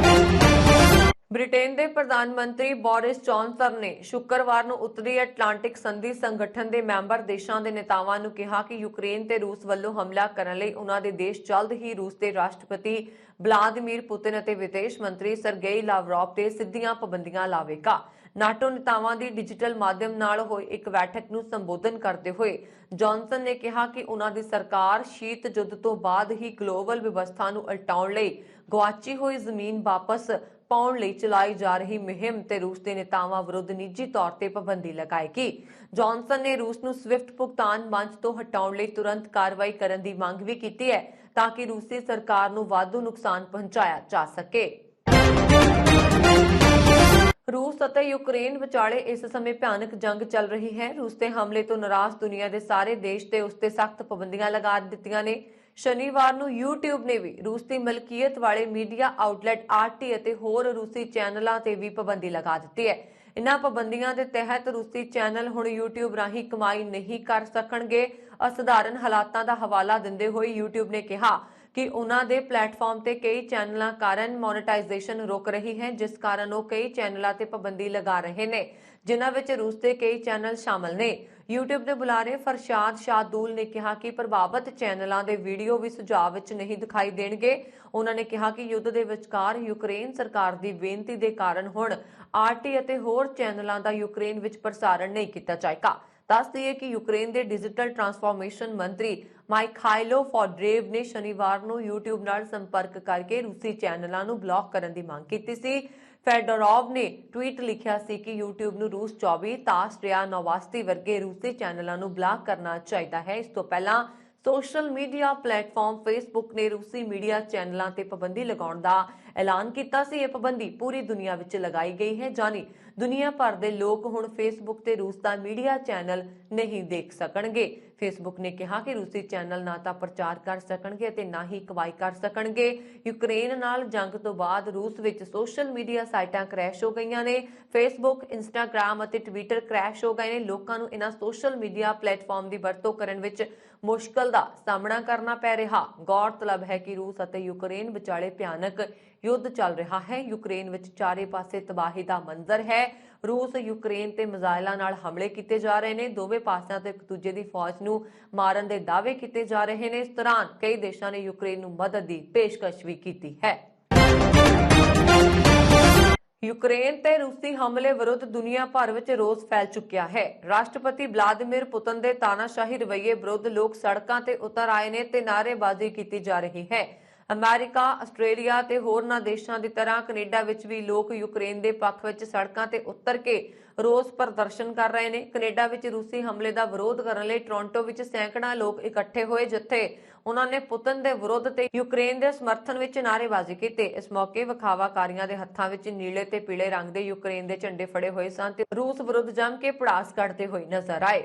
ਬ੍ਰਿਟੇਨ ਦੇ ਪ੍ਰਧਾਨ ਮੰਤਰੀ ਬੋਰਿਸ ਜੌਨਸਨ ਨੇ ਸ਼ੁੱਕਰਵਾਰ ਨੂੰ ਉੱਤਰੀ ਅਟਲਾਂਟਿਕ ਸੰਧੀ ਸੰਗਠਨ ਦੇ ਮੈਂਬਰ ਦੇਸ਼ਾਂ ਦੇ ਨੇਤਾਵਾਂ ਨੂੰ ਕਿਹਾ ਕਿ ਯੂਕਰੇਨ ਤੇ ਰੂਸ ਵੱਲੋਂ ਹਮਲਾ ਕਰਨ ਲਈ ਉਨ੍ਹਾਂ ਦੇ ਦੇਸ਼ ਜਲਦ ਹੀ ਰੂਸ ਦੇ ਰਾਸ਼ਟਰਪਤੀ ਵਲਾਦੀਮੀਰ ਪੁਤਿਨ ਅਤੇ ਵਿਦੇਸ਼ ਮੰਤਰੀ ਸਰਗੇਈ ਲਾਵਰੋਵ ਤੇ ਸਿੱਧੀਆਂ ਪਾਬੰਦੀਆਂ ਲਾਵੇਗਾ। ਨਾਟੋ ਨੇਤਾਵਾਂ ਦੀ ਡਿਜੀਟਲ ਮਾਧਿਅਮ ਨਾਲ ਹੋਈ ਇੱਕ ਬੈਠਕ ਨੂੰ ਸੰਬੋਧਨ ਕਰਦੇ ਹੋਏ ਜੌਨਸਨ ਨੇ ਕਿਹਾ ਕਿ ਉਨ੍ਹਾਂ ਦੀ ਸਰਕਾਰ ਸ਼ੀਤ ਯੁੱਧ ਤੋਂ ਬਾਅਦ ਹੀ ਗਲੋਬਲ ਵਿਵਸਥਾ ਨੂੰ ਉਲਟਾਉਣ ਲਈ ਗੁਆਚੀ ਹੋਈ ਜ਼ਮੀਨ ਵਾਪਸ ਪਾਉਣ ਲਈ ਚਲਾਈ ਜਾ ਰਹੀ ਮੁਹਿੰਮ ਤੇ ਰੂਸ ਦੇ ਨੇਤਾਵਾਂ ਵਿਰੁੱਧ ਨਿੱਜੀ ਤੌਰ ਤੇ ਪਾਬੰਦੀ ਲਗਾਏਗੀ। ਜੌਨਸਨ ਨੇ ਰੂਸ ਨੂੰ ਸਵਿਫਟ ਭੁਗਤਾਨ ਮੰਚ ਤੋਂ ਹਟਾਉਣ ਲਈ ਤੁਰੰਤ ਕਾਰਵਾਈ ਕਰਨ ਦੀ ਮੰਗ ਵੀ ਕੀਤੀ ਹੈ ਤਾਂ ਕਿ ਰੂਸੀ ਸਰਕਾਰ ਨੂੰ ਵਾਧੂ ਨੁਕਸਾਨ ਪਹੁੰਚਾਇਆ ਜਾ ਸਕੇ। ਰੂਸ ਅਤੇ ਯੂਕਰੇਨ ਵਿਚਾਲੇ ਇਸ ਸਮੇਂ ਭਿਆਨਕ ਜੰਗ ਚੱਲ ਰਹੀ ਹੈ। ਰੂਸ ਦੇ ਹਮਲੇ ਤੋਂ ਨਾਰਾਜ਼ ਦੁਨੀਆ ਦੇ ਸਾਰੇ ਦੇਸ਼ ਤੇ ਉਸ ਤੇ ਸਖਤ ਪਾਬੰਦੀਆਂ ਲਗਾ ਦਿੱਤੀਆਂ ਨੇ। ਸ਼ਨੀਵਾਰ ਨੂੰ YouTube ਨੇ ਵੀ ਰੂਸ ਦੀ ਮਲਕੀਅਤ ਵਾਲੇ ਮੀਡੀਆ ਆਊਟਲੈਟ RT ਅਤੇ ਹੋਰ ਰੂਸੀ ਚੈਨਲਾਂ ਤੇ ਵੀ ਪਾਬੰਦੀ ਲਗਾ ਦਿੱਤੀ ਹੈ। ਇਨ੍ਹਾਂ ਪਾਬੰਦੀਆਂ ਦੇ ਤਹਿਤ ਰੂਸੀ ਚੈਨਲ ਹੁਣ YouTube ਰਾਹੀਂ ਕਮਾਈ ਨਹੀਂ ਕਰ ਸਕਣਗੇ। ਅਸਧਾਰਨ ਹਾਲਾਤਾਂ ਦਾ ਹਵਾਲਾ ਦਿੰਦੇ ਹੋਏ YouTube ਨੇ ਕਿਹਾ ਕਿ ਉਹਨਾਂ ਦੇ ਪਲੇਟਫਾਰਮ ਤੇ ਕਈ ਚੈਨਲਾਂ ਕਾਰਨ ਮੋਨੇਟਾਈਜੇਸ਼ਨ ਰੁਕ ਰਹੀ ਹੈ, ਜਿਸ ਕਾਰਨ ਉਹ ਕਈ ਚੈਨਲਾਂ ਤੇ ਪਾਬੰਦੀ ਲਗਾ ਰਹੇ ਨੇ ਜਿਨ੍ਹਾਂ ਵਿੱਚ ਰੂਸ ਦੇ ਕਈ ਚੈਨਲ ਸ਼ਾਮਲ ਨੇ। YouTube ਦੇ ਬੁਲਾਰੇ ਫਰਸ਼ਾਦ ਸ਼ਾਦੂਲ ਨੇ ਕਿਹਾ ਕਿ ਪ੍ਰਭਾਵਿਤ ਚੈਨਲਾਂ ਦੇ ਵੀਡੀਓ ਵੀ ਸੁਝਾਅ ਵਿੱਚ ਨਹੀਂ ਦਿਖਾਈ ਦੇਣਗੇ। ਉਹਨਾਂ ਨੇ ਕਿਹਾ ਕਿ ਯੁੱਧ ਦੇ ਵਿਚਕਾਰ ਯੂਕਰੇਨ ਸਰਕਾਰ ਦੀ ਬੇਨਤੀ ਦੇ ਕਾਰਨ ਹੁਣ RT ਅਤੇ ਹੋਰ ਚੈਨਲਾਂ ਦਾ ਯੂਕਰੇਨ ਵਿੱਚ ਪ੍ਰਸਾਰਣ ਨਹੀਂ ਕੀਤਾ ਜਾਏਗਾ। ਦੱਸ ਦਈਏ ਕਿ ਯੂਕਰੇਨ ਦੇ ਡਿਜੀਟਲ ਟਰਾਂਸਫਾਰਮੇਸ਼ਨ ਮੰਤਰੀ ਮਾਈਖਾਇਲੋ ਫੋਡਰੇਵ ਨੇ ਸ਼ਨੀਵਾਰ ਨੂੰ YouTube ਨਾਲ ਸੰਪਰਕ ਕਰਕੇ ਰੂਸੀ ਚੈਨਲਾਂ ਨੂੰ ਬਲੌਕ ਕਰਨ ਦੀ ਮੰਗ ਕੀਤੀ ਸੀ। ਫੈਡੋਰੋਵ ਨੇ ਟਵੀਟ ਲਿਖਿਆ ਸੀ ਕਿ YouTube ਨੂੰ ਰੂਸ 24 ਤਾਸਟਰਿਆ ਨੋਵਾਸਤੀ ਵਰਗੇ ਰੂਸੀ ਚੈਨਲਾਂ ਨੂੰ ਬਲੌਕ ਕਰਨਾ ਚਾਹੀਦਾ ਹੈ। ਇਸ ਤੋਂ ਪਹਿਲਾਂ ਸੋਸ਼ਲ ਮੀਡੀਆ ਪਲੇਟਫਾਰਮ Facebook ਨੇ ਰੂਸੀ ਮੀਡੀਆ ਚੈਨਲਾਂ ਤੇ ਪਾਬੰਦੀ ਲਗਾਉਣ ਦਾ ਐਲਾਨ ਕੀਤਾ ਸੀ। ਇਹ ਪਾਬੰਦੀ ਪੂਰੀ ਦੁਨੀਆ ਵਿੱਚ ਲਗਾਈ ਗਈ ਹੈ, ਜਾਨੀ ਦੁਨੀਆ ਭਰ ਦੇ ਲੋਕ ਹੁਣ Facebook ਤੇ ਰੂਸ ਦਾ ਮੀਡੀਆ ਚੈਨਲ ਨਹੀਂ ਦੇਖ ਸਕਣਗੇ। Facebook ਨੇ ਕਿਹਾ ਕਿ ਰੂਸੀ ਚੈਨਲ ਨਾ ਤਾਂ ਪ੍ਰਚਾਰ ਕਰ ਸਕਣਗੇ ਅਤੇ ਨਾ ਹੀ ਕਮਾਈ ਕਰ ਸਕਣਗੇ। ਯੂਕਰੇਨ ਨਾਲ ਜੰਗ ਤੋਂ ਬਾਅਦ ਰੂਸ ਵਿੱਚ ਸੋਸ਼ਲ ਮੀਡੀਆ ਸਾਈਟਾਂ ਕ੍ਰੈਸ਼ ਹੋ ਗਈਆਂ ਨੇ। Facebook, Instagram ਅਤੇ Twitter ਕ੍ਰੈਸ਼ ਹੋ ਗਏ ਨੇ। ਲੋਕਾਂ ਨੂੰ ਇਹਨਾਂ ਸੋਸ਼ਲ ਮੀਡੀਆ ਪਲੇਟਫਾਰਮ ਦੀ ਵਰਤੋਂ ਕਰਨ ਵਿੱਚ ਮੁਸ਼ਕਲ ਦਾ ਸਾਹਮਣਾ ਕਰਨਾ ਪੈ ਰਿਹਾ। ਗੌਰਤਲਬ ਹੈ ਕਿ ਰੂਸ ਅਤੇ ਯੂਕਰੇਨ ਵਿਚਾਲੇ ਭਿਆਨਕ ਯੁੱਧ ਚੱਲ ਰਿਹਾ ਹੈ। ਯੂਕਰੇਨ ਵਿੱਚ ਚਾਰੇ ਪਾਸੇ ਤਬਾਹੀ ਦਾ ਮੰਜ਼ਰ ਹੈ। ਰੂਸ ਯੂਕਰੇਨ ਤੇ ਮਿਜ਼ਾਈਲਾਂ ਨਾਲ ਹਮਲੇ ਕੀਤੇ ਜਾ ਰਹੇ ਨੇ। ਦੋਵੇਂ ਪਾਸਿਆਂ ਤੋਂ ਇੱਕ ਦੂਜੇ ਦੀ ਫੌਜ ਨੂੰ ਮਾਰਨ ਦੇ ਦਾਅਵੇ ਕੀਤੇ ਜਾ ਰਹੇ ਨੇ। ਇਸ ਦੌਰਾਨ ਕਈ ਦੇਸ਼ਾਂ ਨੇ ਯੂਕਰੇਨ ਨੂੰ ਮਦਦ ਦੀ ਪੇਸ਼ਕਸ਼ ਵੀ ਕੀਤੀ ਹੈ। ਯੂਕਰੇਨ ਤੇ ਰੂਸੀ ਹਮਲੇ ਵਿਰੁੱਧ ਦੁਨੀਆ ਭਰ ਵਿੱਚ ਰੋਸ ਫੈਲ ਚੁੱਕਿਆ ਹੈ। ਰਾਸ਼ਟਰਪਤੀ ਵਲਾਦੀਮੀਰ ਪੁਤਿਨ ਦੇ ਤਾਨਾਸ਼ਾਹੀ ਰਵੱਈਏ ਵਿਰੁੱਧ ਲੋਕ ਸੜਕਾਂ ਤੇ ਉਤਰ ਆਏ ਨੇ ਤੇ ਨਾਅਰੇਬਾਜ਼ੀ ਕੀਤੀ ਜਾ ਰਹੀ ਹੈ। ਅਮਰੀਕਾ, ਆਸਟ੍ਰੇਲੀਆ ਤੇ ਹੋਰਨਾਂ ਦੇਸ਼ਾਂ ਦੀ ਤਰ੍ਹਾਂ ਕੈਨੇਡਾ ਵਿੱਚ ਵੀ ਲੋਕ ਯੂਕਰੇਨ ਦੇ ਪੱਖ ਵਿੱਚ ਸੜਕਾਂ ਤੇ ਉਤਰ ਕੇ ਰੋਸ ਪ੍ਰਦਰਸ਼ਨ ਕਰ ਰਹੇ ਨੇ। ਕੈਨੇਡਾ ਵਿੱਚ ਰੂਸੀ ਹਮਲੇ ਦਾ ਵਿਰੋਧ ਕਰਨ ਲਈ ਟੋਰਾਂਟੋ ਵਿੱਚ ਸੈਂਕੜਾ ਲੋਕ ਇਕੱਠੇ ਹੋਏ, ਜਿੱਥੇ ਉਹਨਾਂ ਨੇ ਪੁਤਿਨ ਦੇ ਵਿਰੁੱਧ ਤੇ ਯੂਕਰੇਨ ਦੇ ਸਮਰਥਨ ਵਿੱਚ ਨਾਅਰੇਬਾਜ਼ੀ ਕੀਤੀ। ਇਸ ਮੌਕੇ ਵਿਖਾਵਾਕਾਰੀਆਂ ਦੇ ਹੱਥਾਂ ਵਿੱਚ ਨੀਲੇ ਤੇ ਪੀਲੇ ਰੰਗ ਦੇ ਯੂਕਰੇਨ ਦੇ ਝੰਡੇ ਫੜੇ ਹੋਏ ਸਨ ਤੇ ਰੂਸ ਵਿਰੁੱਧ ਜੰਮ ਕੇ ਭੜਾਸ ਕੱਢਦੇ ਹੋਏ ਨਜ਼ਰ ਆਏ।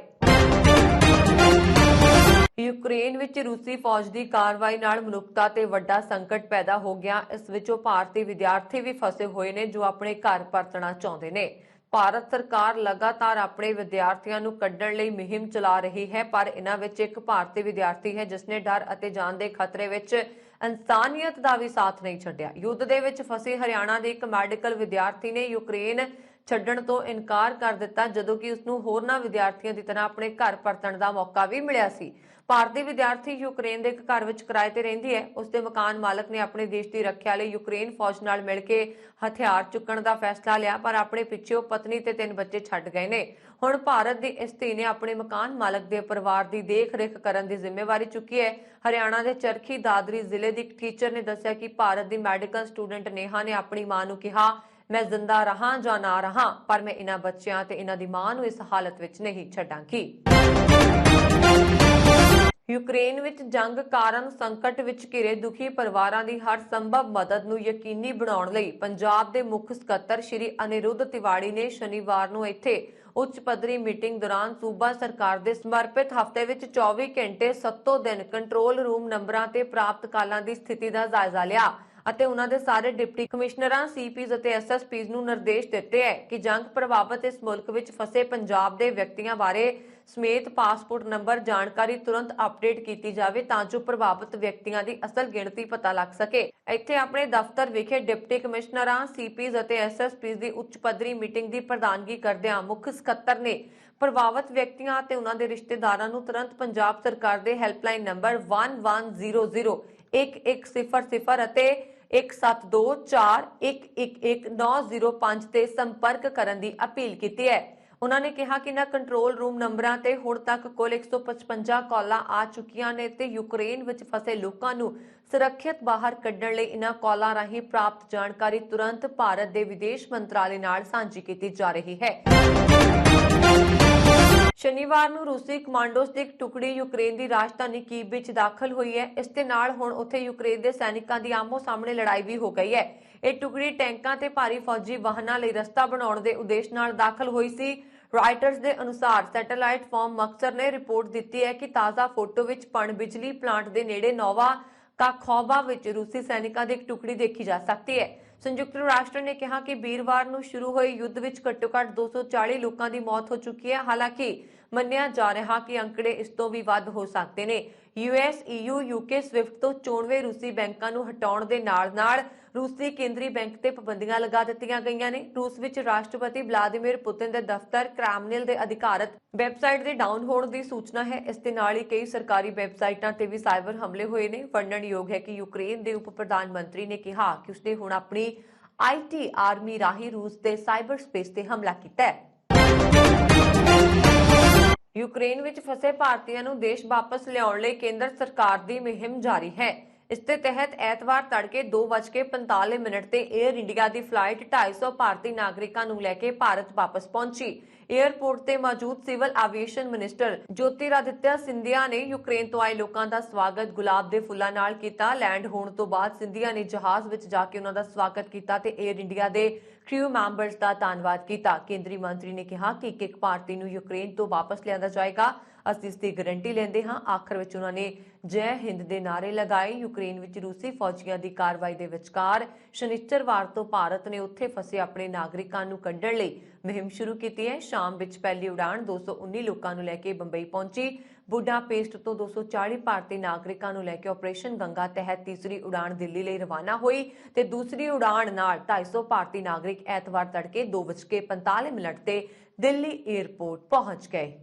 ਯੂਕਰੇਨ ਵਿੱਚ ਰੂਸੀ ਫੌਜ ਦੀ ਕਾਰਵਾਈ ਨਾਲ ਮਨੁੱਖਤਾ ਤੇ ਵੱਡਾ ਸੰਕਟ ਪੈਦਾ ਹੋ ਗਿਆ। ਇਸ ਵਿੱਚੋਂ ਭਾਰਤੀ ਵਿਦਿਆਰਥੀ ਵੀ ਫਸੇ ਹੋਏ ਨੇ ਜੋ ਆਪਣੇ ਘਰ ਪਰਤਣਾ ਚਾਹੁੰਦੇ ਨੇ। ਭਾਰਤ ਸਰਕਾਰ ਲਗਾਤਾਰ ਆਪਣੇ ਵਿਦਿਆਰਥੀਆਂ ਨੂੰ ਕੱਢਣ ਲਈ ਮੁਹਿੰਮ ਚਲਾ ਰਹੀ ਹੈ, ਪਰ ਇਹਨਾਂ ਵਿੱਚ ਇੱਕ ਭਾਰਤੀ ਵਿਦਿਆਰਥੀ ਹੈ ਜਿਸ ਨੇ ਡਰ ਅਤੇ ਜਾਨ ਦੇ ਖਤਰੇ ਵਿੱਚ ਇਨਸਾਨੀਅਤ ਦਾ ਵੀ ਸਾਥ ਨਹੀਂ ਛੱਡਿਆ। ਯੁੱਧ ਦੇ ਵਿੱਚ ਫਸੀ ਹਰਿਆਣਾ ਦੇ ਇੱਕ ਮੈਡੀਕਲ ਵਿਦਿਆਰਥੀ ਨੇ ਯੂਕਰੇਨ ਛੱਡਣ ਤੋਂ ਇਨਕਾਰ ਕਰ ਦਿੱਤਾ, ਜਦੋਂ ਕਿ ਉਸ ਨੂੰ ਹੋਰਨਾਂ ਵਿਦਿਆਰਥੀਆਂ ਦੀ ਤਰ੍ਹਾਂ ਆਪਣੇ ਘਰ ਪਰਤਣ ਦਾ ਮੌਕਾ ਵੀ ਮਿਲਿਆ ਸੀ। ਭਾਰਤੀ ਵਿਦਿਆਰਥੀ ਯੂਕਰੇਨ ਦੇ ਇੱਕ ਘਰ ਵਿੱਚ ਕਿਰਾਏ ਤੇ ਰਹਿੰਦੀ ਹੈ। ਉਸ ਦੇ ਮਕਾਨ ਮਾਲਕ ਨੇ ਆਪਣੇ ਦੇਸ਼ ਦੀ ਰੱਖਿਆ ਲਈ ਯੂਕਰੇਨ ਫੌਜ ਨਾਲ ਮਿਲ ਕੇ ਹਥਿਆਰ ਚੁੱਕਣ ਦਾ ਫੈਸਲਾ ਲਿਆ, ਪਰ ਆਪਣੇ ਪਿੱਛੇ ਉਹ ਪਤਨੀ ਤੇ 3 ਬੱਚੇ ਛੱਡ ਗਏ ਨੇ। ਹੁਣ ਭਾਰਤ ਦੀ ਇਸ ਧੀ ਨੇ ਆਪਣੇ ਮਕਾਨ ਮਾਲਕ ਦੇ ਪਰਿਵਾਰ ਦੀ ਦੇਖ-ਰੇਖ ਕਰਨ ਦੀ ਜ਼ਿੰਮੇਵਾਰੀ ਚੁੱਕੀ ਹੈ। ਹਰਿਆਣਾ ਦੇ ਚਰਖੀ ਦਾਦਰੀ ਜ਼ਿਲ੍ਹੇ ਦੀ ਇੱਕ ਟੀਚਰ ਨੇ ਦੱਸਿਆ ਕਿ ਭਾਰਤ ਦੀ ਮੈਡੀਕਲ ਸਟੂਡੈਂਟ ਨੇਹਾ ਨੇ ਆਪਣੀ ਮਾਂ ਨੂੰ ਕਿਹਾ, ਮੈਂ ਜ਼ਿੰਦਾ ਰਹਾਂ ਜਾਂ ਨਾ ਰਹਾਂ, ਪਰ ਮੈਂ ਇਹਨਾਂ ਬੱਚਿਆਂ ਤੇ ਇਹਨਾਂ ਦੀ ਮਾਂ ਨੂੰ ਇਸ ਹਾਲਤ ਵਿੱਚ ਨਹੀਂ ਛੱਡਾਂਗੀ। ਯੂਕਰੇਨ ਵਿੱਚ ਜੰਗ ਕਾਰਨ ਸੰਕਟ ਵਿੱਚ ਘਿਰੇ ਦੁਖੀ ਪਰਿਵਾਰਾਂ ਦੀ ਹਰ ਸੰਭਵ ਮਦਦ ਨੂੰ ਯਕੀਨੀ ਬਣਾਉਣ ਲਈ ਪੰਜਾਬ ਦੇ ਮੁੱਖ ਸਕੱਤਰ ਸ਼੍ਰੀ ਅਨਿਰੁੱਧ ਤਿਵਾੜੀ ਨੇ ਸ਼ਨੀਵਾਰ ਨੂੰ ਇੱਥੇ ਉੱਚ ਪੱਧਰੀ ਮੀਟਿੰਗ ਦੌਰਾਨ ਸੂਬਾ ਸਰਕਾਰ ਦੇ ਸਮਰਪਿਤ ਹਫ਼ਤੇ ਵਿੱਚ 24 ਘੰਟੇ 7 ਦਿਨ ਕੰਟਰੋਲ ਰੂਮ ਨੰਬਰਾਂ ਤੇ ਪ੍ਰਾਪਤ ਕਾਲਾਂ ਦੀ ਸਥਿਤੀ ਦਾ ਜਾਇਜ਼ਾ ਲਿਆ ਅਤੇ ਉਹਨਾਂ ਦੇ ਸਾਰੇ ਡਿਪਟੀ ਕਮਿਸ਼ਨਰਾਂ, ਸੀਪੀਜ਼ ਅਤੇ ਐਸਐਸਪੀਜ਼ ਨੂੰ ਨਿਰਦੇਸ਼ ਦਿੱਤੇ ਹੈ ਕਿ ਜੰਗ ਪ੍ਰਭਾਵਿਤ ਇਸ ਮੁਲਕ ਵਿੱਚ ਫਸੇ ਪੰਜਾਬ ਦੇ ਵਿਅਕਤੀਆਂ ਬਾਰੇ ਸਮੇਤ ਪਾਸਪੋਰਟ ਨੰਬਰ ਜਾਣਕਾਰੀ ਤੁਰੰਤ ਅਪਡੇਟ ਕੀਤੀ ਜਾਵੇ ਤਾਂ ਜੋ ਪ੍ਰਭਾਵਿਤ ਵਿਅਕਤੀਆਂ ਦੀ ਅਸਲ ਗਿਣਤੀ ਪਤਾ ਲੱਗ ਸਕੇ। ਇੱਥੇ ਆਪਣੇ ਦਫ਼ਤਰ ਵਿਖੇ ਡਿਪਟੀ ਕਮਿਸ਼ਨਰਾਂ, ਸੀਪੀਜ਼ ਅਤੇ ਐਸਐਸਪੀਜ਼ ਦੀ ਉੱਚ ਪੱਧਰੀ ਮੀਟਿੰਗ ਦੀ ਪ੍ਰਧਾਨਗੀ ਕਰਦਿਆਂ ਮੁੱਖ ਸਕੱਤਰ ਨੇ ਪ੍ਰਭਾਵਿਤ ਵਿਅਕਤੀਆਂ ਅਤੇ ਉਹਨਾਂ ਦੇ ਰਿਸ਼ਤੇਦਾਰਾਂ ਨੂੰ ਤੁਰੰਤ ਪੰਜਾਬ ਸਰਕਾਰ ਦੇ ਹੈਲਪਲਾਈਨ ਨੰਬਰ 1100 1100 ਅਤੇ 1724111905 ਤੇ ਸੰਪਰਕ ਕਰਨ ਦੀ ਅਪੀਲ ਕੀਤੀ ਹੈ। ਉਹਨਾਂ ਨੇ ਕਿਹਾ ਕਿ ਇਹਨਾਂ ਕੰਟਰੋਲ ਰੂਮ ਨੰਬਰਾਂ ਤੇ ਹੁਣ ਤੱਕ ਕੁੱਲ 155 ਕਾਲਾਂ ਆ ਚੁੱਕੀਆਂ ਨੇ ਤੇ ਯੂਕਰੇਨ ਵਿੱਚ ਫਸੇ ਲੋਕਾਂ ਨੂੰ ਸੁਰੱਖਿਅਤ ਬਾਹਰ ਕੱਢਣ ਲਈ ਇਹਨਾਂ ਕਾਲਾਂ ਰਾਹੀਂ ਪ੍ਰਾਪਤ ਜਾਣਕਾਰੀ ਤੁਰੰਤ ਭਾਰਤ ਦੇ ਵਿਦੇਸ਼ ਮੰਤਰਾਲੇ ਨਾਲ ਸਾਂਝੀ ਕੀਤੀ ਜਾ ਰਹੀ ਹੈ। ਸ਼ਨੀਵਾਰ ਨੂੰ ਰੂਸੀ ਕਮਾਂਡੋਜ਼ ਦੀ ਇੱਕ ਟੁਕੜੀ ਯੂਕਰੇਨ ਦੀ ਰਾਜਧਾਨੀ ਕੀਵ ਵਿੱਚ ਦਾਖਲ ਹੋਈ ਹੈ। ਇਸ ਦੇ ਨਾਲ ਹੁਣ ਉੱਥੇ ਯੂਕਰੇਨ ਦੇ ਸੈਨਿਕਾਂ ਦੀ ਆਮੋ ਸਾਹਮਣੇ ਲੜਾਈ ਵੀ ਹੋ ਗਈ ਹੈ। ਇਹ ਟੁਕੜੀ ਟੈਂਕਾਂ ਤੇ ਭਾਰੀ ਫੌਜੀ ਵਾਹਨਾਂ ਲਈ ਰਸਤਾ ਬਣਾਉਣ ਦੇ ਉਦੇਸ਼ ਨਾਲ ਦਾਖਲ ਹੋਈ ਸੀ। ਰਾਇਟਰਸ ਦੇ ਅਨੁਸਾਰ ਸੈਟੇਲਾਈਟ ਫਾਰਮ ਮਕਸਰ ਨੇ ਰਿਪੋਰਟ ਦਿੱਤੀ ਹੈ ਕਿ ਤਾਜ਼ਾ ਫੋਟੋ ਵਿੱਚ ਪਣ ਬਿਜਲੀ ਪਲਾਂਟ ਦੇ ਨੇੜੇ ਨੋਵਾ ਕਾਖੋਵਾ ਵਿੱਚ ਰੂਸੀ ਸੈਨਿਕਾਂ ਦੀ ਇੱਕ ਟੁਕੜੀ ਦੇਖੀ ਜਾ ਸਕਦੀ ਹੈ। ਸੰਯੁਕਤ ਰਾਸ਼ਟਰ ਨੇ ਕਿਹਾ ਕਿ ਵੀਰਵਾਰ ਨੂੰ ਸ਼ੁਰੂ ਹੋਏ ਯੁੱਧ ਵਿੱਚ ਘੱਟੋ-ਘੱਟ 240 ਲੋਕਾਂ ਦੀ ਮੌਤ ਹੋ ਚੁੱਕੀ ਹੈ। ਹਾਲਾਂਕਿ ਮੰਨਿਆ ਜਾ ਰਿਹਾ ਕਿ ਅੰਕੜੇ ਇਸ ਤੋਂ ਵੀ ਵੱਧ ਹੋ ਸਕਦੇ ਨੇ। ਯੂਐਸ, ਈਯੂ, ਯੂਕੇ ਸਵਿਫਟ ਤੋਂ 94 ਰੂਸੀ ਬੈਂਕਾਂ ਨੂੰ ਹਟਾਉਣ ਦੇ ਨਾਲ-ਨਾਲ ਰੂਸੀ ਕੇਂਦਰੀ ਬੈਂਕ ਤੇ ਪਾਬੰਦੀਆਂ ਲਗਾ ਦਿੱਤੀਆਂ ਗਈਆਂ ਨੇ। ਰੂਸ ਵਿੱਚ ਰਾਸ਼ਟਰਪਤੀ ਵਲਾਦੀਮੀਰ ਪੁਤਿਨ ਦੇ ਦਫ਼ਤਰ ਕ੍ਰੈਮਲਿਨ ਦੇ ਅਧਿਕਾਰਤ ਵੈਬਸਾਈਟ ਦੇ ਡਾਊਨ ਹੋਣ ਦੀ ਸੂਚਨਾ ਹੈ। ਇਸ ਦੇ ਨਾਲ ਹੀ ਕਈ ਸਰਕਾਰੀ ਵੈਬਸਾਈਟਾਂ ਤੇ ਵੀ ਸਾਈਬਰ ਹਮਲੇ ਹੋਏ ਨੇ। ਵਰਣਨਯੋਗ ਹੈ ਕਿ ਯੂਕਰੇਨ ਦੇ ਉਪ ਪ੍ਰਧਾਨ ਮੰਤਰੀ ਨੇ ਕਿਹਾ ਕਿ ਉਸਨੇ ਹੁਣ ਆਪਣੀ ਆਈਟੀ ਆਰਮੀ ਰਾਹੀਂ ਰੂਸ ਦੇ ਸਾਈਬਰ ਸਪੇਸ ਤੇ ਹਮਲਾ ਕੀਤਾ ਹੈ। ਯੂਕਰੇਨ ਵਿੱਚ ਫਸੇ ਭਾਰਤੀਆਂ ਨੂੰ ਦੇਸ਼ ਵਾਪਸ ਲਿਆਉਣ ਲਈ ਕੇਂਦਰ ਸਰਕਾਰ ਦੀ ਮੁਹਿੰਮ ਜਾਰੀ ਹੈ। ਇਸ ਦੇ ਤਹਿਤ ਐਤਵਾਰ ਤੜਕੇ 2:45 ਤੇ 에ਅਰ ਇੰਡੀਆ ਦੀ ਫਲਾਈਟ 250 ਭਾਰਤੀ ਨਾਗਰਿਕਾਂ ਨੂੰ ਲੈ ਕੇ ਭਾਰਤ ਵਾਪਸ ਪਹੁੰਚੀ। ਏਅਰਪੋਰਟ ਤੇ ਮੌਜੂਦ ਸਿਵਲ ਐਵੀਏਸ਼ਨ ਮਿਨਿਸਟਰ ਜੋਤਿਰਾਦਿੱਤਿਆ ਸਿੰਧੀਆ ਨੇ ਯੂਕਰੇਨ ਤੋਂ ਆਏ ਲੋਕਾਂ ਦਾ ਸਵਾਗਤ ਗੁਲਾਬ ਦੇ ਫੁੱਲਾਂ ਨਾਲ ਕੀਤਾ। ਲੈਂਡ ਹੋਣ ਤੋਂ ਬਾਅਦ ਸਿੰਧੀਆ ਨੇ ਜਹਾਜ਼ ਵਿੱਚ ਜਾ ਕੇ ਉਹਨਾਂ ਦਾ ਸਵਾਗਤ ਕੀਤਾ ਤੇ ਏਅਰ ਇੰਡੀਆ ਦੇ ਕ੍ਰਿਊ ਮੈਂਬਰਸ ਦਾ ਧੰਨਵਾਦ ਕੀਤਾ। ਕੇਂਦਰੀ ਮੰਤਰੀ ਨੇ ਕਿਹਾ ਕਿ ਇੱਕ ਭਾਰਤੀ ਨੂੰ ਯੂਕਰੇਨ ਤੋਂ ਵਾਪਸ ਲਿਆਂਦਾ ਜਾਏਗਾ। ਅਸੀਂ ਇਸ ਦੀ ਗਾਰੰਟੀ ਲੈਂਦੇ ਹਾਂ। ਆਖਰ ਵਿੱਚ ਉਹਨਾਂ ਨੇ ਜੈ ਹਿੰਦ ਦੇ ਨਾਅਰੇ ਲਗਾਏ। ਯੂਕਰੇਨ ਵਿੱਚ ਰੂਸੀ ਫੌਜੀਆਂ ਦੀ ਕਾਰਵਾਈ ਦੇ ਵਿਚਕਾਰ ਸ਼ਨੀਚਰਵਾਰ ਤੋਂ ਭਾਰਤ ਨੇ ਉੱਥੇ ਫਸੇ ਆਪਣੇ ਨਾਗਰਿਕਾਂ ਨੂੰ ਕੱਢਣ ਲਈ ਮੁਹਿੰਮ ਸ਼ੁਰੂ ਕੀਤੀ ਹੈ। ਸ਼ਾਮ ਵਿੱਚ ਪਹਿਲੀ ਉਡਾਣ 219 ਲੋਕਾਂ ਨੂੰ ਲੈ ਕੇ ਬੰਬਈ ਪਹੁੰਚੀ। ਬੁਡਾਪੇਸਟ ਤੋਂ 240 ਭਾਰਤੀ ਨਾਗਰਿਕਾਂ ਨੂੰ ਲੈ ਕੇ ਆਪਰੇਸ਼ਨ ਗੰਗਾ ਤਹਿਤ ਤੀਸਰੀ ਉਡਾਣ ਦਿੱਲੀ ਲਈ ਰਵਾਨਾ ਹੋਈ ਤੇ ਦੂਸਰੀ ਉਡਾਣ ਨਾਲ 250 ਭਾਰਤੀ ਨਾਗਰਿਕ ਐਤਵਾਰ ਤੜਕੇ 2:45 ਤੇ ਦਿੱਲੀ ਏਅਰਪੋਰਟ ਪਹੁੰਚ ਗਏ।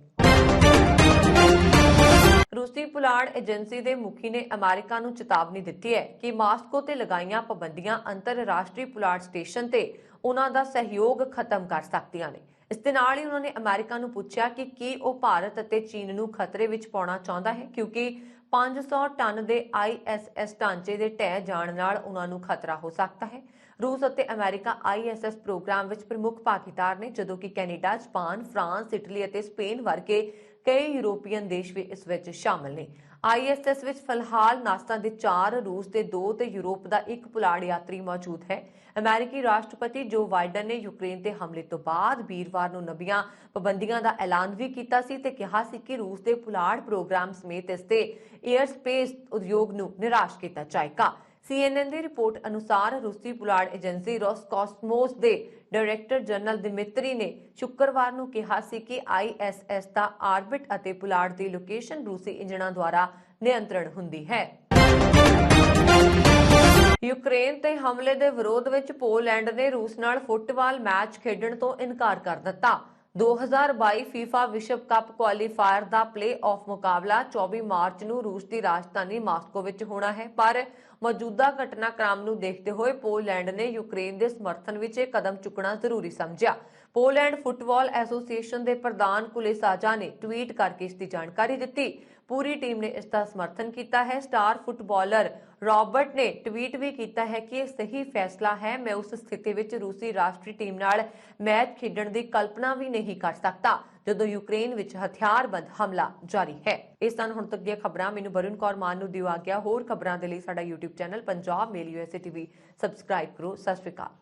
ਰੂਸੀ ਪੁਲਾੜ ਏਜੰਸੀ ਦੇ ਮੁਖੀ ਨੇ ਅਮਰੀਕਾ ਨੂੰ ਚੇਤਾਵਨੀ ਦਿੱਤੀ ਹੈ ਕਿ ਮਾਸਕੋ ਤੇ ਲਗਾਈਆਂ ਪਾਬੰਦੀਆਂ ਅੰਤਰਰਾਸ਼ਟਰੀ ਪੁਲਾੜ ਸਟੇਸ਼ਨ ਤੇ ਉਹਨਾਂ ਦਾ ਸਹਿਯੋਗ ਖਤਮ ਕਰ ਸਕਦੀਆਂ ਨੇ। ਇਸ ਦੇ ਨਾਲ ਹੀ ਉਹਨਾਂ ਨੇ ਅਮਰੀਕਾ ਨੂੰ ਪੁੱਛਿਆ ਕਿ ਕੀ ਉਹ ਭਾਰਤ ਅਤੇ ਚੀਨ ਨੂੰ ਖਤਰੇ ਵਿੱਚ ਪਾਉਣਾ ਚਾਹੁੰਦਾ ਹੈ, ਕਿਉਂਕਿ 500 ਟਨ ਦੇ ISS ਢਾਂਚੇ ਦੇ ਢਹਿ ਜਾਣ ਨਾਲ ਉਹਨਾਂ ਨੂੰ ਖਤਰਾ ਹੋ ਸਕਦਾ ਹੈ। ਰੂਸ ਅਤੇ ਅਮਰੀਕਾ ISS ਪ੍ਰੋਗਰਾਮ ਵਿੱਚ ਪ੍ਰਮੁੱਖ ਭਾਗੀਦਾਰ ਨੇ, ਜਦੋਂ ਕਿ ਕੈਨੇਡਾ, ਜਾਪਾਨ, ਫਰਾਂਸ, ਇਟਲੀ ਅਤੇ ਸਪੇਨ ਵਰਗੇ ਕਈ ਯੂਰੋਪੀਅਨ ਦੇਸ਼ ਵੀ ਇਸ ਵਿੱਚ ਸ਼ਾਮਲ ਨੇ। ISS ਵਿੱਚ ਫਿਲਹਾਲ ਨਾਸਾ ਦੇ 4, ਰੂਸ ਦੇ 2 ਤੇ ਯੂਰਪ ਦਾ 1 ਪੁਲਾੜ ਯਾਤਰੀ ਮੌਜੂਦ ਹੈ। ਅਮਰੀਕੀ ਰਾਸ਼ਟਰਪਤੀ ਜੋ ਬਾਈਡਨ ਨੇ ਯੂਕਰੇਨ ਤੇ ਹਮਲੇ ਤੋਂ ਬਾਅਦ ਵੀਰਵਾਰ ਨੂੰ ਨਵੀਆਂ ਪਾਬੰਦੀਆਂ ਦਾ ਐਲਾਨ ਵੀ ਕੀਤਾ ਸੀ ਤੇ ਕਿਹਾ ਸੀ ਕਿ ਰੂਸ ਦੇ ਪੁਲਾੜ ਪ੍ਰੋਗਰਾਮ ਸਮੇਤ ਇਸ ਦੇ ਏਅਰ ਸਪੇਸ ਉਦਯੋਗ ਨੂੰ ਨਿਰਾਸ਼ ਕੀਤਾ ਜਾਏਗਾ। CNN ਦੀ ਰਿਪੋਰਟ ਅਨੁਸਾਰ ਰੂਸੀ ਪੁਲਾੜ ਏਜੰਸੀ ਰੋਸਕੋਸਮੋਸ ਦੇ ਡਾਇਰੈਕਟਰ ਜਨਰਲ ਦਿਮਿਤਰੀ ਨੇ ਸ਼ੁੱਕਰਵਾਰ ਨੂੰ ਕਿਹਾ ਸੀ ਕਿ ISS ਦਾ ਆਰਬਿਟ ਅਤੇ ਪੁਲਾੜ ਦੀ ਲੋਕੇਸ਼ਨ ਰੂਸੀ ਇੰਜਣਾਂ ਦੁਆਰਾ ਨਿਯੰਤਰਣ ਹੁੰਦੀ ਹੈ। ਯੂਕਰੇਨ ਤੇ ਹਮਲੇ ਦੇ ਵਿਰੋਧ ਵਿੱਚ ਪੋਲੈਂਡ ਨੇ ਰੂਸ ਨਾਲ ਫੁੱਟਬਾਲ ਮੈਚ ਖੇਡਣ ਤੋਂ ਇਨਕਾਰ ਕਰ ਦਿੱਤਾ। 2022 ਫੀਫਾ ਵਿਸ਼ਵ ਕੱਪ ਕੁਆਲੀਫਾਇਰ ਦਾ ਪਲੇ-ਆਫ ਮੁਕਾਬਲਾ 24 ਮਾਰਚ ਨੂੰ ਰੂਸ ਦੀ ਰਾਜਧਾਨੀ ਮਾਸਕੋ ਵਿੱਚ ਹੋਣਾ ਹੈ, ਪਰ ਮੌਜੂਦਾ ਘਟਨਾਕ੍ਰਮ ਨੂੰ ਦੇਖਦੇ ਹੋਏ ਪੋਲੈਂਡ ਨੇ ਯੂਕਰੇਨ ਦੇ ਸਮਰਥਨ ਵਿੱਚ ਇਹ ਕਦਮ ਚੁੱਕਣਾ ਜ਼ਰੂਰੀ ਸਮਝਿਆ। ਪੋਲੈਂਡ ਫੁੱਟਬਾਲ ਐਸੋਸੀਏਸ਼ਨ ਦੇ ਪ੍ਰਧਾਨ ਕੁਲੇਸਾਜਾ ਨੇ ਟਵੀਟ ਕਰਕੇ ਇਸ ਦੀ ਜਾਣਕਾਰੀ ਦਿੱਤੀ। ਪੂਰੀ ਟੀਮ ਨੇ ਇਸ ਦਾ ਸਮਰਥਨ ਕੀਤਾ ਹੈ। ਸਟਾਰ ਫੁੱਟਬਾਲਰ ਰੌਬਰਟ ਨੇ ਟਵੀਟ ਵੀ ਕੀਤਾ ਹੈ ਕਿ ਇਹ ਸਹੀ ਫੈਸਲਾ ਹੈ। ਮੈਂ ਉਸ ਸਥਿਤੀ ਵਿੱਚ ਰੂਸੀ ਰਾਸ਼ਟਰੀ ਟੀਮ ਨਾਲ ਮੈਚ ਖੇਡਣ ਦੀ ਕਲਪਨਾ ਵੀ ਨਹੀਂ ਕਰ ਸਕਦਾ ਜਦੋਂ ਯੂਕਰੇਨ ਵਿੱਚ ਹਥਿਆਰਬੰਦ ਹਮਲਾ ਜਾਰੀ ਹੈ। ਇਸ ਸਨ ਹੁਣ ਤੱਕ ਦੀਆਂ ਖਬਰਾਂ। ਮੈਨੂੰ ਵਰੁਣ ਕੌਰ ਮਾਨ ਨੂੰ ਦਿਓ ਆਗਿਆ। ਹੋਰ ਖਬਰਾਂ ਦੇ ਲਈ ਸਾਡਾ YouTube ਚੈਨਲ ਪੰਜਾਬ ਮੇਲ USA TV ਸਬਸਕ੍ਰਾਈਬ ਕਰੋ। ਸਤਿ ਸ਼੍ਰੀ ਅਕਾਲ।